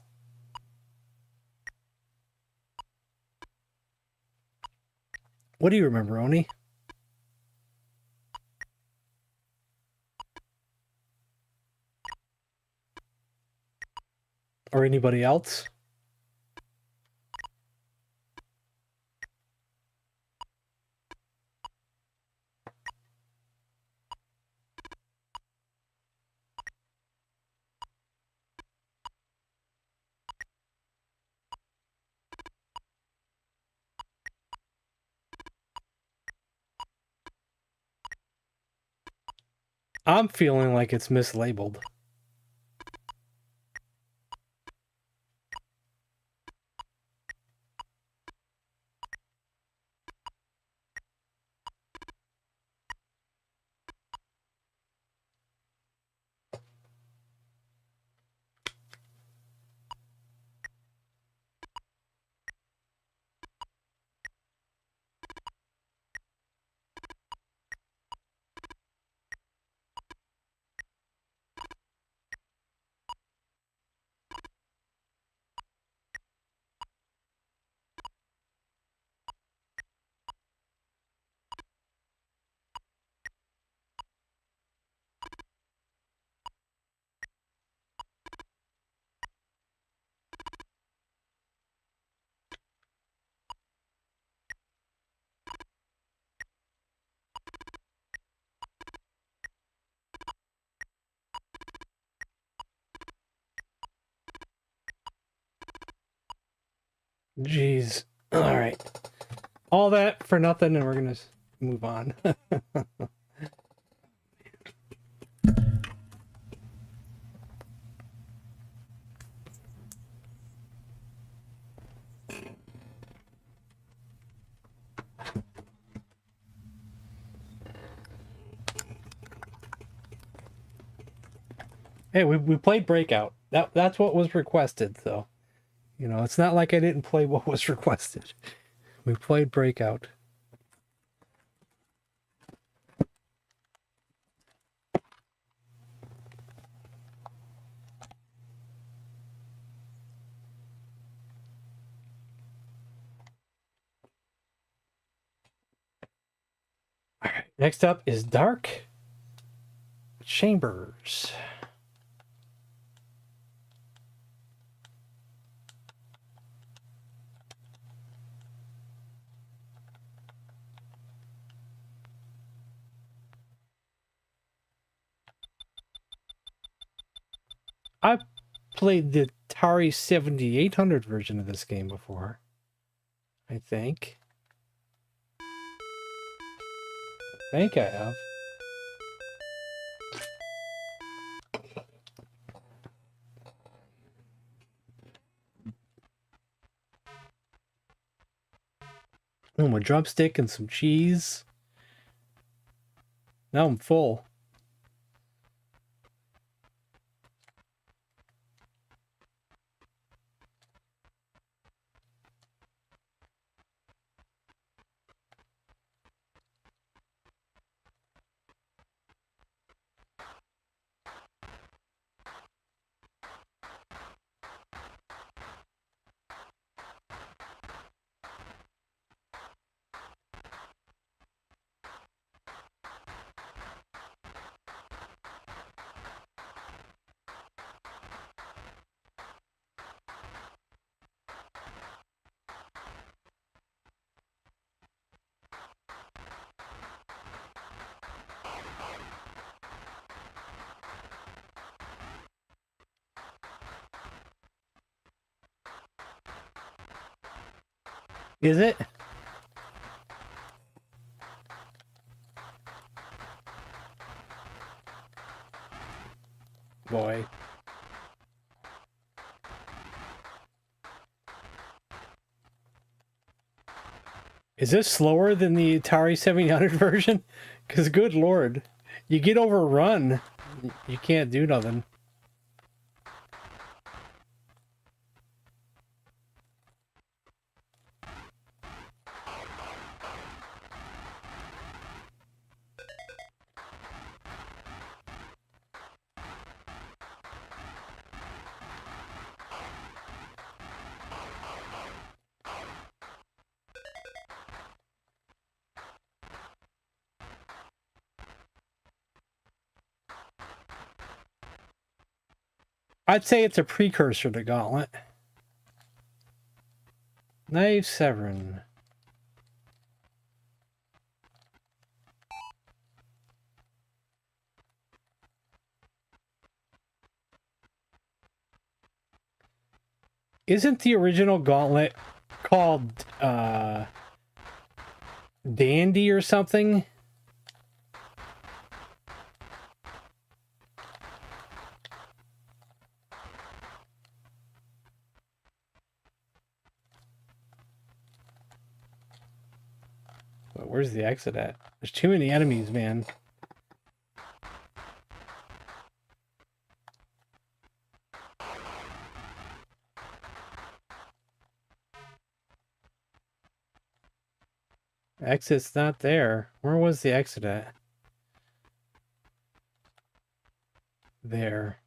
What do you remember, Oni? Or anybody else? I'm feeling like it's mislabeled. Jeez. All right. All that for nothing, and we're going to move on. Hey, we played Breakout. That's what was requested, so. You know, it's not like I didn't play what was requested. We played Breakout. All right, next up is Dark Chambers. I played the Atari 7800 version of this game before. I think I have. Oh, a drumstick and some cheese. Now I'm full. Is it? Boy. Is this slower than the Atari 7800 version? Because good lord, you get overrun. You can't do nothing. I'd say it's a precursor to Gauntlet. Knife Severin. Isn't the original Gauntlet called Dandy or something? But where's the exit at? There's too many enemies, man. Exit's not there. Where was the exit at? There.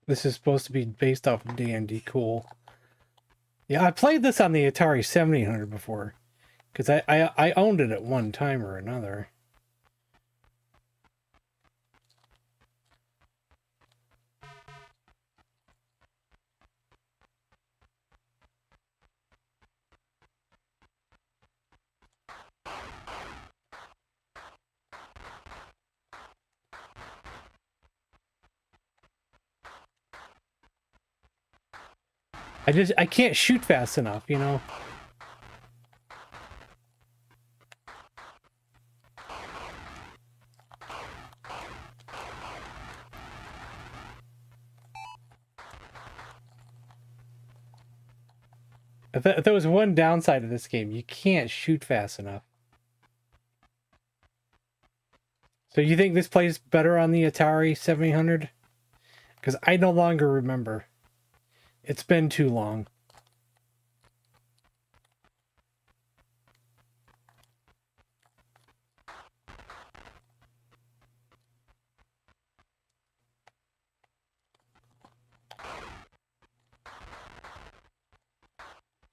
This is supposed to be based off of D&D. Cool. Yeah, I played this on the Atari 7800 before. Because I owned it at one time or another. I can't shoot fast enough, you know? If there was one downside of this game, you can't shoot fast enough. So you think this plays better on the Atari 7800? Because I no longer remember. It's been too long.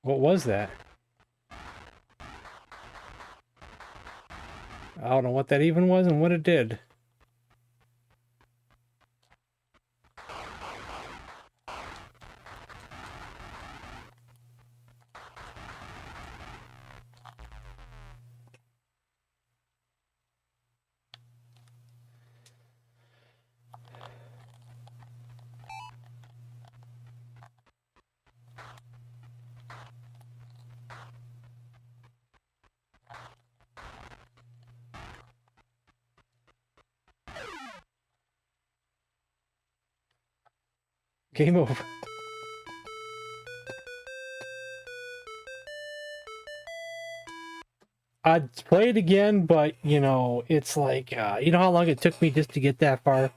What was that? I don't know what that even was and what it did. Game over. I'd play it again, but, you know, it's like, you know how long it took me just to get that far?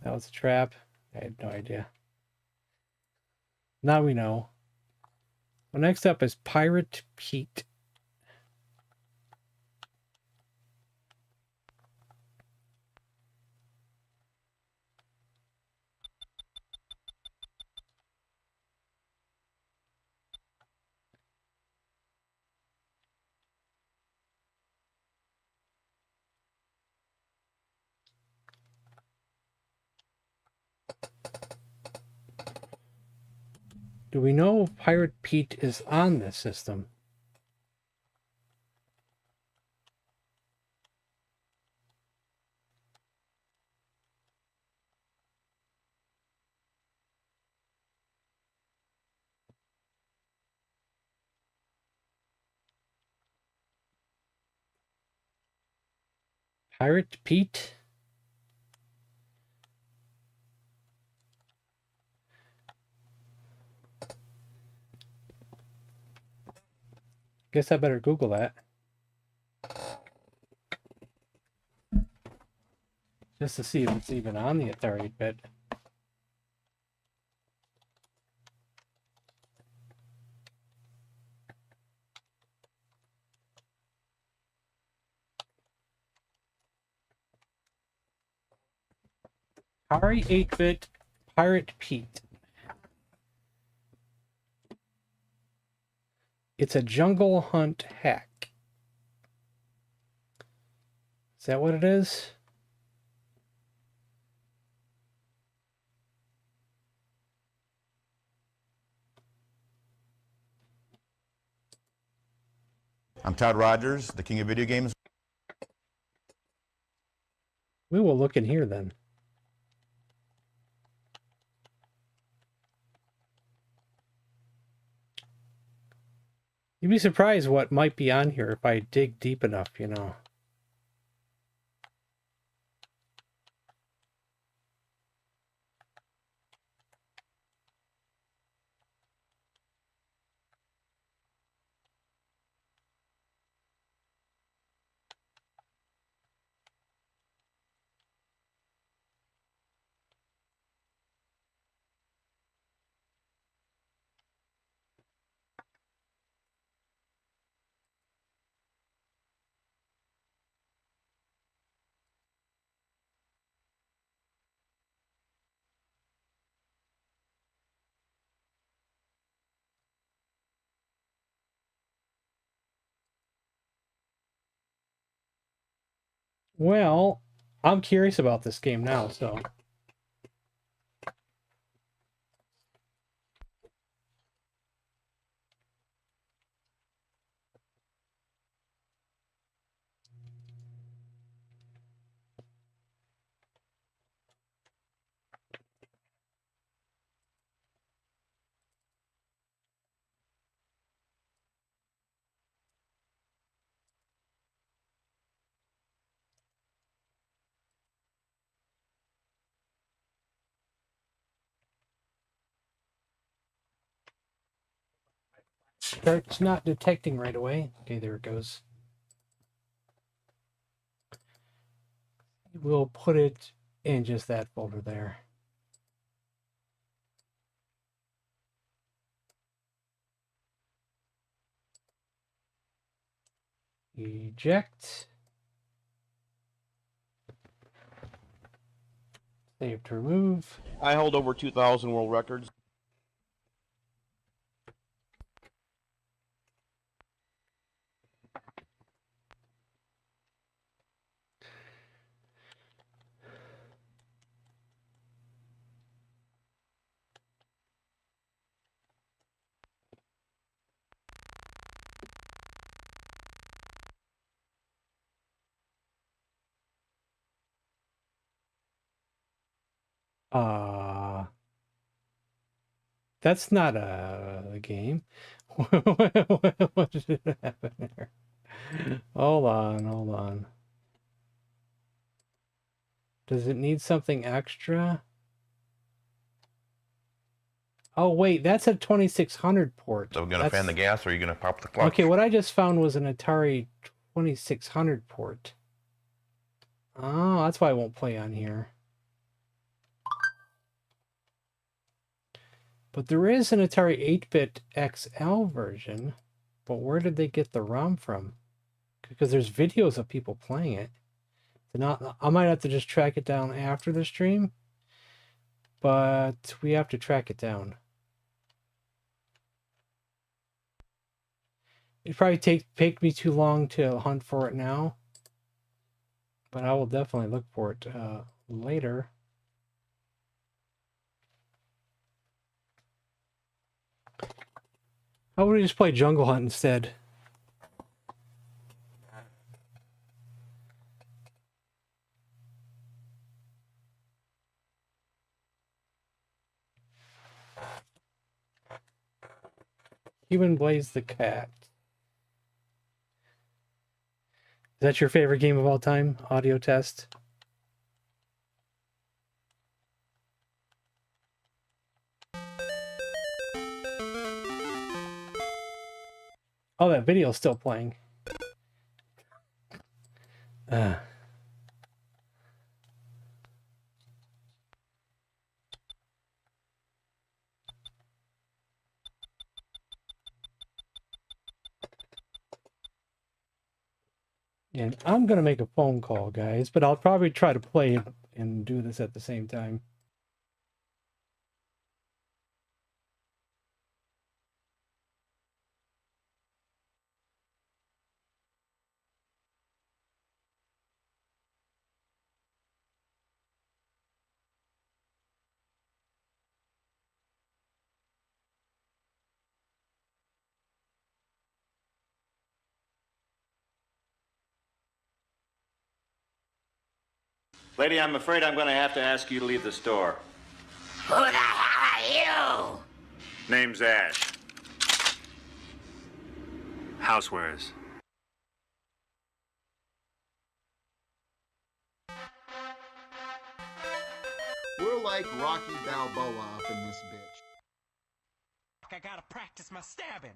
That was a trap. I had no idea. Now we know. Well, next up is Pirate Pete. Do we know if Pirate Pete is on this system? Pirate Pete? Guess I better Google that. Just to see if it's even on the Atari bit. Atari 8-bit Pirate Pete. It's a jungle hunt hack. Is that what it is? I'm Todd Rogers, the king of video games. We will look in here then. You'd be surprised what might be on here if I dig deep enough, you know. Well, I'm curious about this game now, so. Starts not detecting right away. Okay, there it goes. We'll put it in just that folder there. Eject. Save to remove. I hold over 2,000 world records. That's not a game. What did happen there? Hold on, hold on. Does it need something extra? Oh wait, that's a 2600 port. So we're gonna fan the gas or are you gonna pop the clutch? Okay, what I just found was an Atari 2600 port. Oh, that's why I won't play on here. But there is an Atari 8-bit XL version. But where did they get the ROM from? Because there's videos of people playing it. I might have to just track it down after the stream. But we have to track it down. It'd probably take me too long to hunt for it now. But I will definitely look for it later. How would we just play Jungle Hunt instead? Human Blaze the Cat. Is that your favorite game of all time? Audio test? Oh, that video's still playing. And I'm going to make a phone call, guys, but I'll probably try to play and do this at the same time. Lady, I'm afraid I'm going to have to ask you to leave the store. Who the hell are you? Name's Ash. Housewares. We're like Rocky Balboa up in this bitch. I gotta practice my stabbing.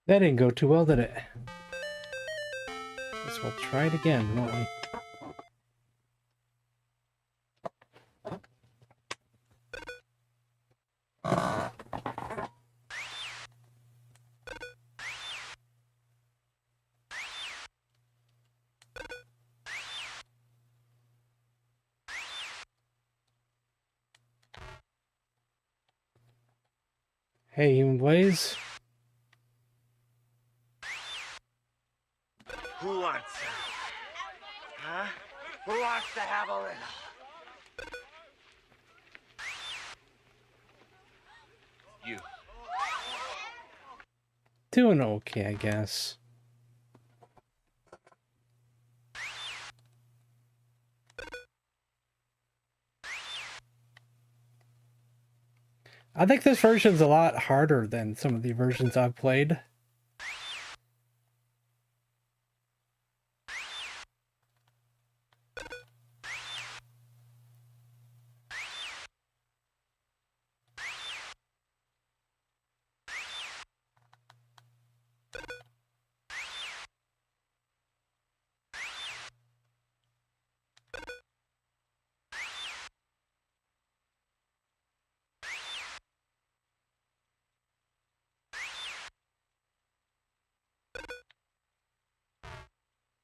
That didn't go too well, did it? Guess we'll try it again, won't we? Hey, Human Blaze. Who wants some? Huh? Who wants to have a little? You. Doing okay, I guess. I think this version's a lot harder than some of the versions I've played.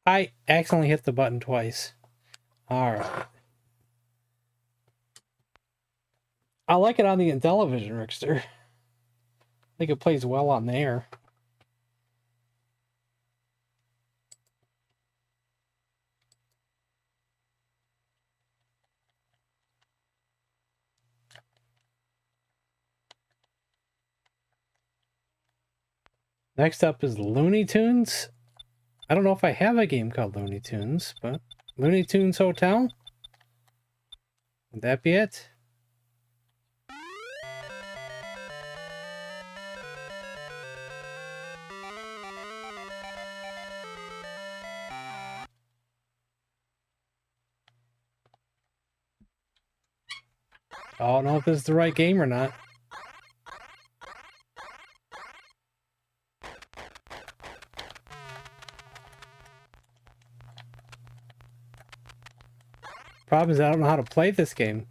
I accidentally hit the button twice. Alright. I like it on the Intellivision, Rickster. I think it plays well on there. Next up is Looney Tunes. I don't know if I have a game called Looney Tunes, but Looney Tunes Hotel? Would that be it? I don't know if this is the right game or not. Problem is I don't know how to play this game.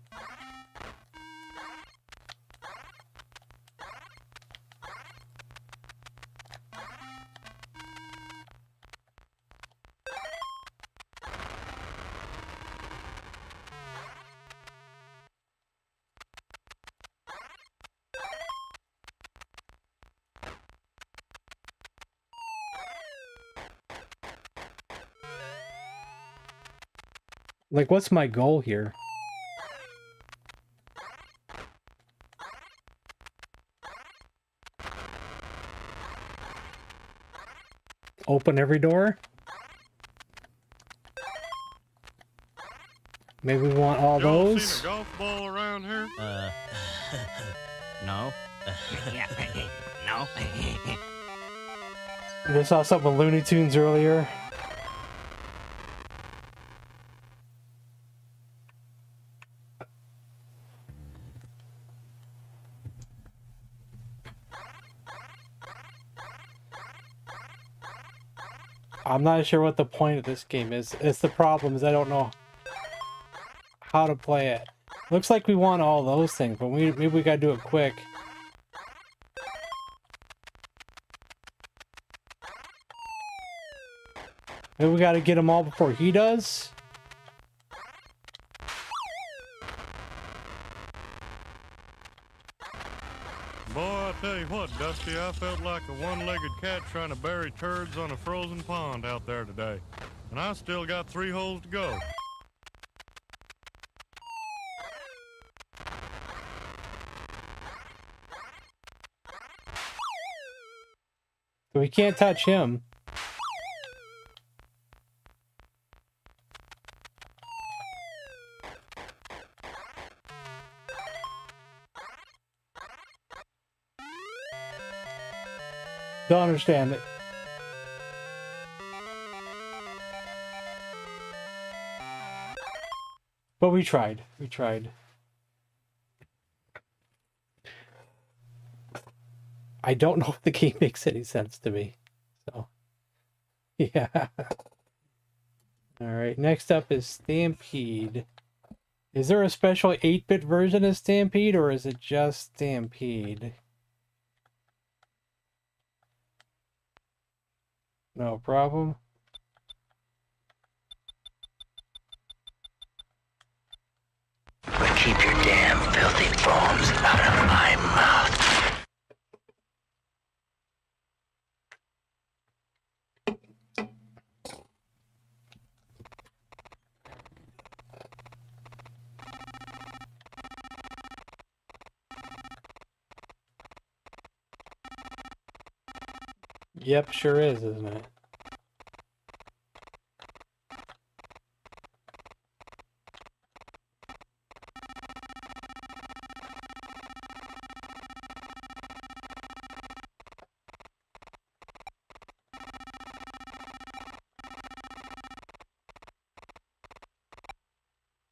Like, what's my goal here? Open every door? Maybe we want all those? Seen a golf ball around here? No. No. I saw something with Looney Tunes earlier. I'm not sure what the point of this game is. It's the problem is I don't know how to play it. Looks like we want all those things, but maybe we gotta do it quick. Maybe we gotta get them all before he does? Boy, I tell you what, Dusty, I felt like a one-legged cat trying to bury turds on a frozen pond out there today. And I still got 3 holes to go. So we can't touch him. Don't understand it. But we tried. We tried. I don't know if the game makes any sense to me. So, yeah. Alright, next up is Stampede. Is there a special 8-bit version of Stampede, or is it just Stampede? No problem. But keep your damn filthy foams out of my mouth. Yep, sure is, isn't it?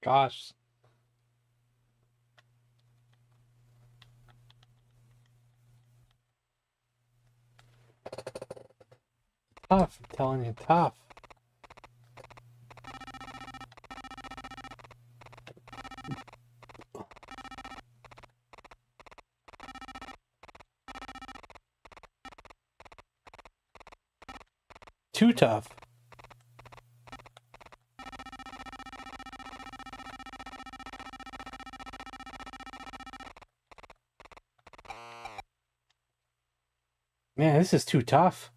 Gosh. Tough, I'm telling you, tough. Too tough. Man, this is too tough.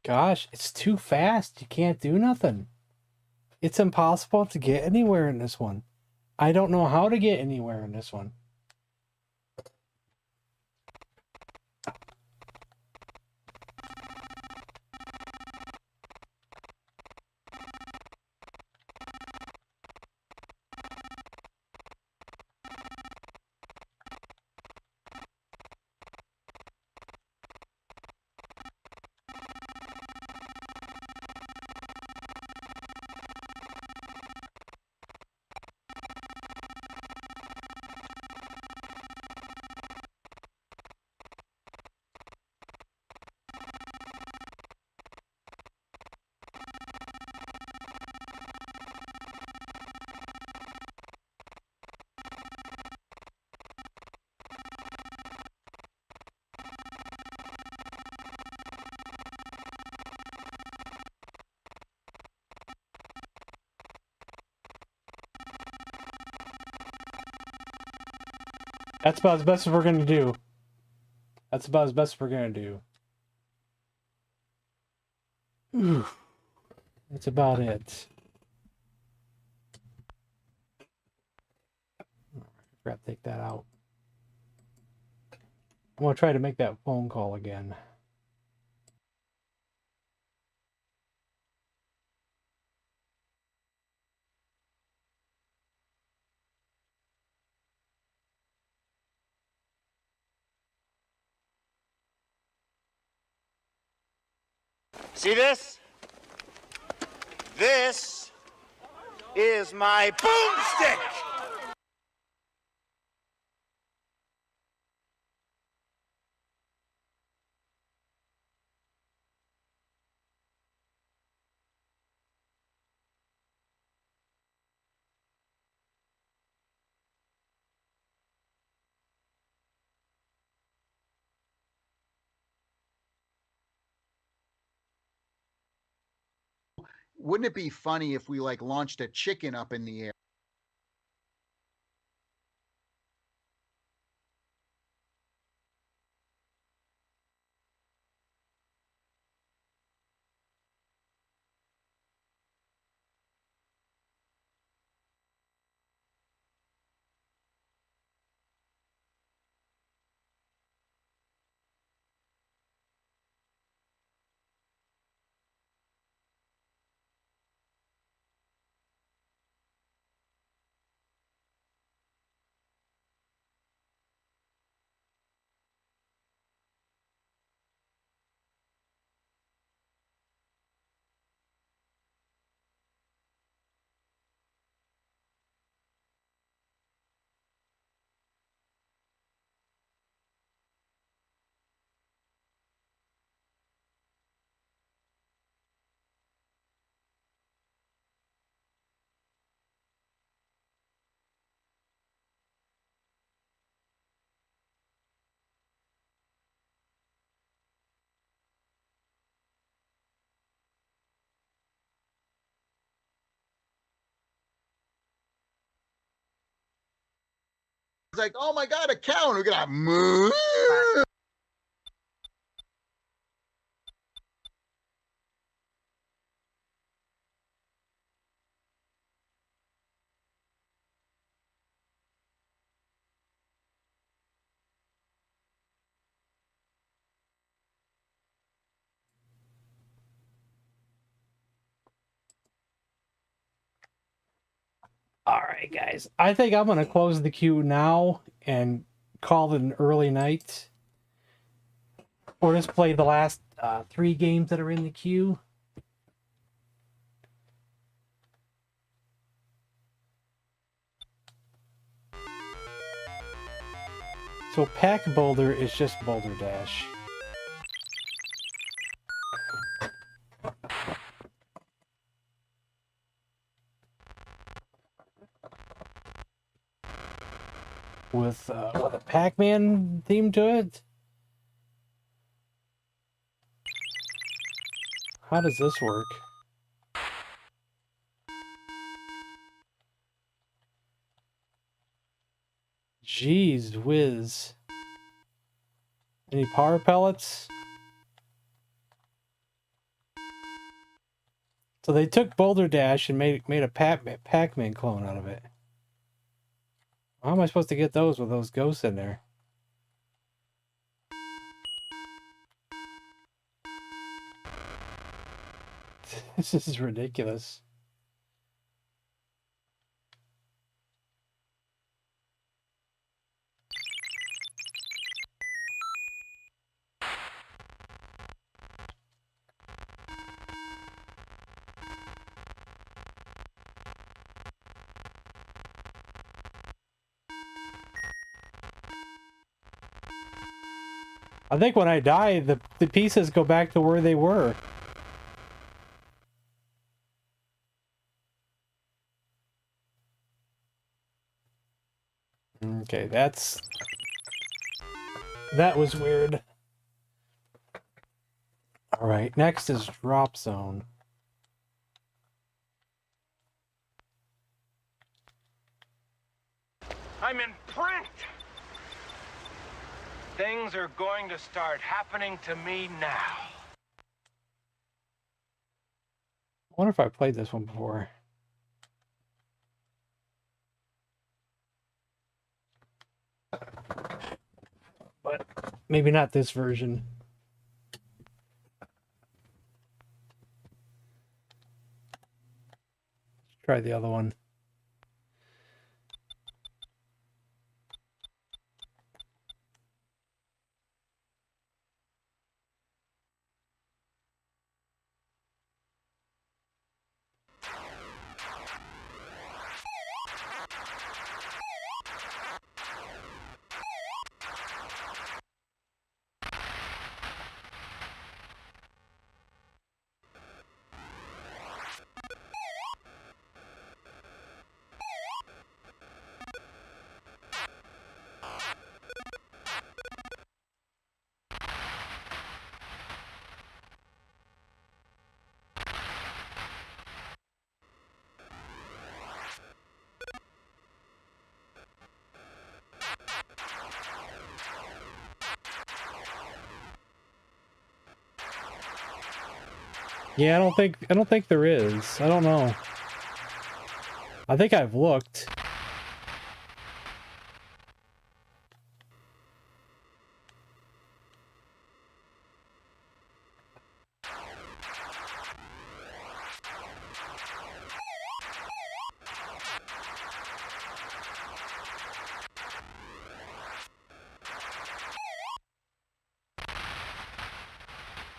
Gosh, it's too fast. You can't do nothing. It's impossible to get anywhere in this one. I don't know how to get anywhere in this one. That's about as best as we're gonna do. That's about as best we're gonna do. Ooh. That's about it. I forgot to take that out. I'm gonna try to make that phone call again. See this? This is my boomstick! Wouldn't it be funny if we like launched a chicken up in the air? It's like, oh my God, a cow, and we're gonna moo. Alright, guys. I think I'm going to close the queue now and call it an early night. Or just play the last 3 games that are in the queue. So Pack Boulder is just Boulder Dash. With a Pac-Man theme to it? How does this work? Jeez whiz. Any power pellets? So they took Boulder Dash and made a Pac-Man clone out of it. How am I supposed to get those with those ghosts in there? This is ridiculous. I think when I die, the pieces go back to where they were. Okay, that was weird. Alright, next is Drop Zone. I'm impressed. Things are going to start happening to me now. I wonder if I played this one before. But maybe not this version. Let's try the other one. Yeah, I don't think there is. I don't know. I think I've looked.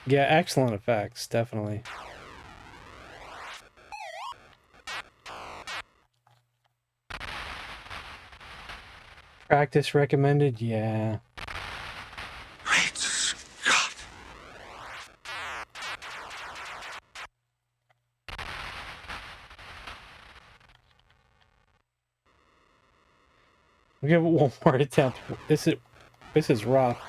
Yeah, excellent effects, definitely. Practice recommended, yeah. Great Scott! We'll give it one more attempt. This is rough.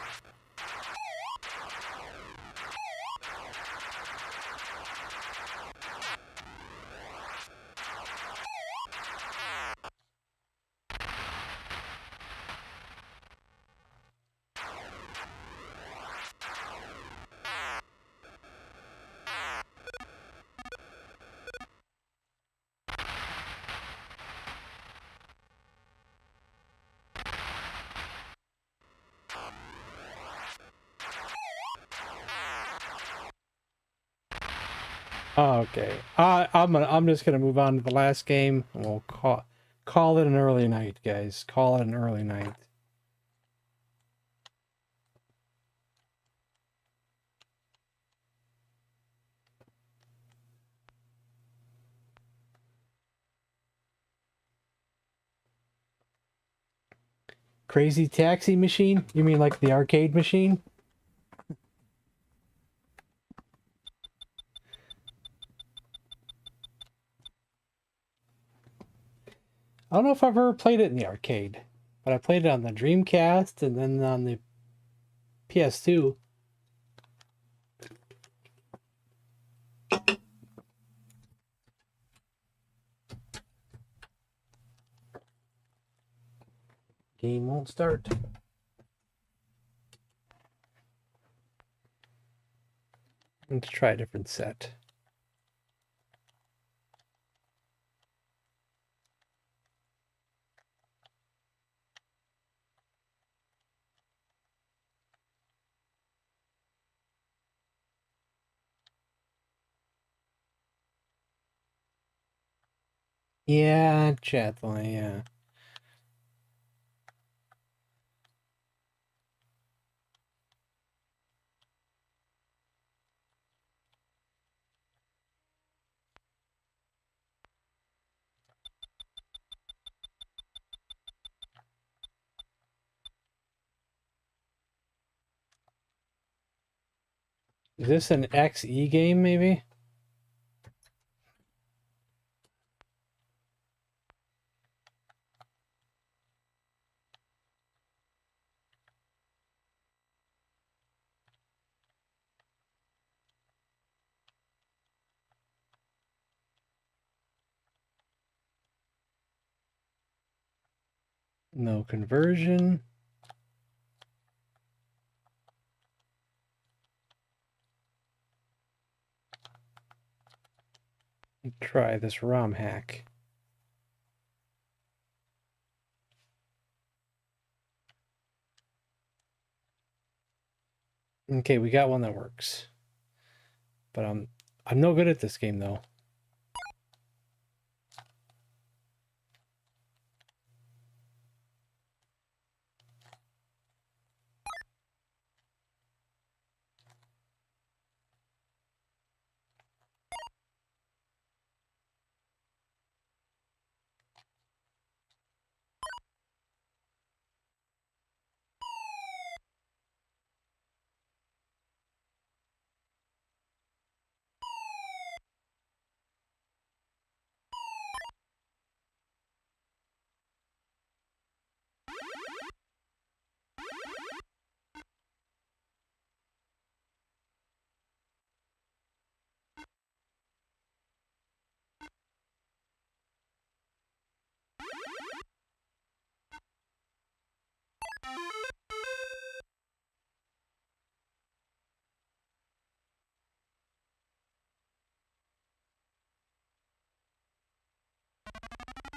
Oh, okay. I'm just gonna move on to the last game. And we'll call it an early night, guys. Call it an early night. Crazy Taxi Machine? You mean like the arcade machine? I don't know if I've ever played it in the arcade, but I played it on the Dreamcast and then on the PS2. Game won't start. Let's try a different set. Yeah, Chatley, yeah. Is this an XE game, maybe? No conversion. Try this ROM hack. Okay, we got one that works. But I'm no good at this game though.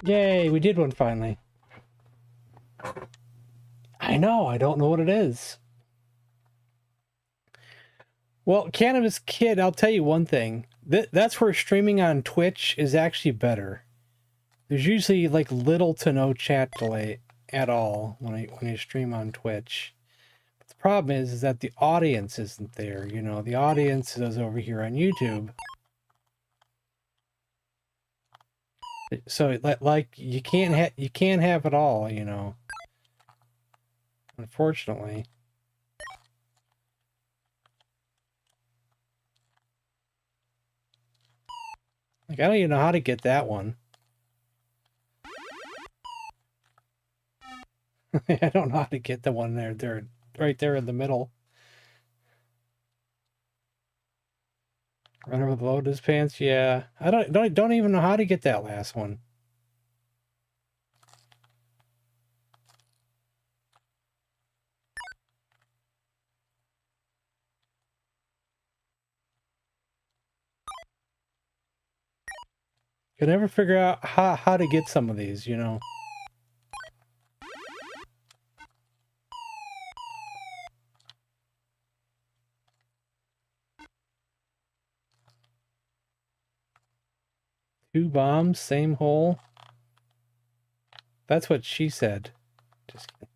Yay, we did one finally. I know, I don't know what it is. Well, Cannabis Kid, I'll tell you one thing. That's where streaming on Twitch is actually better. There's usually like little to no chat delay at all when I stream on Twitch. But the problem is that the audience isn't there. You know, the audience is over here on YouTube. So like you can't have it all, you know. Unfortunately. Like I don't even know how to get that one. I don't know how to get the one there. They're right there in the middle. Run over the Lotus pants. Yeah, I don't even know how to get that last one. Could never figure out how to get some of these, you know. Two bombs, same hole. That's what she said. Just kidding.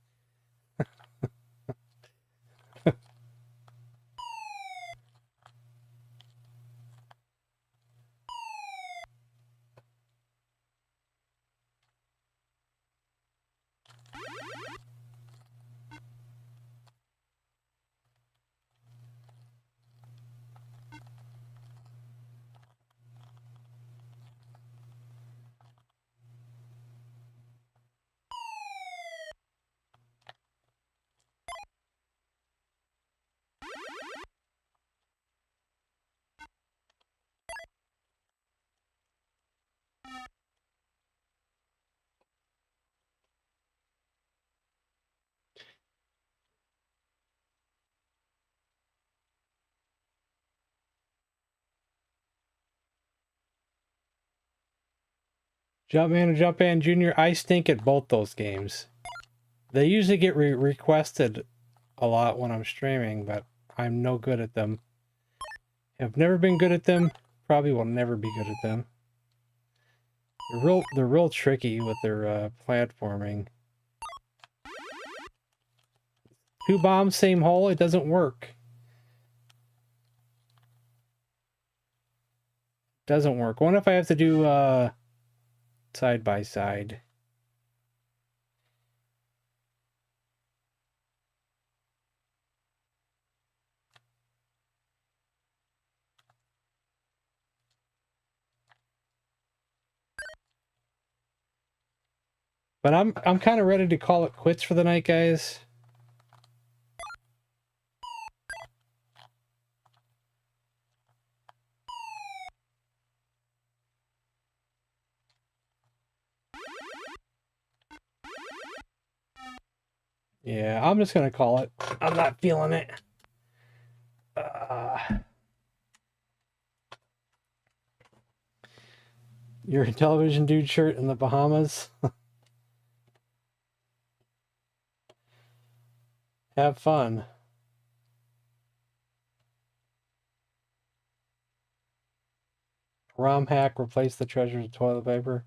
Jumpman and Jumpman Jr., I stink at both those games. They usually get requested a lot when I'm streaming, but I'm no good at them. Have never been good at them. Probably will never be good at them. They're real tricky with their platforming. Two bombs, same hole. It doesn't work. Doesn't work. What if I have to do side by side? But I'm kind of ready to call it quits for the night, guys. Yeah, I'm just gonna call it. I'm not feeling it. Your television dude shirt in the Bahamas. Have fun. ROM hack, replace the treasures with toilet paper.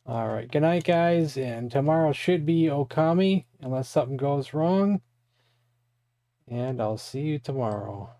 Alright, good night guys, and tomorrow should be Okami, unless something goes wrong. And I'll see you tomorrow.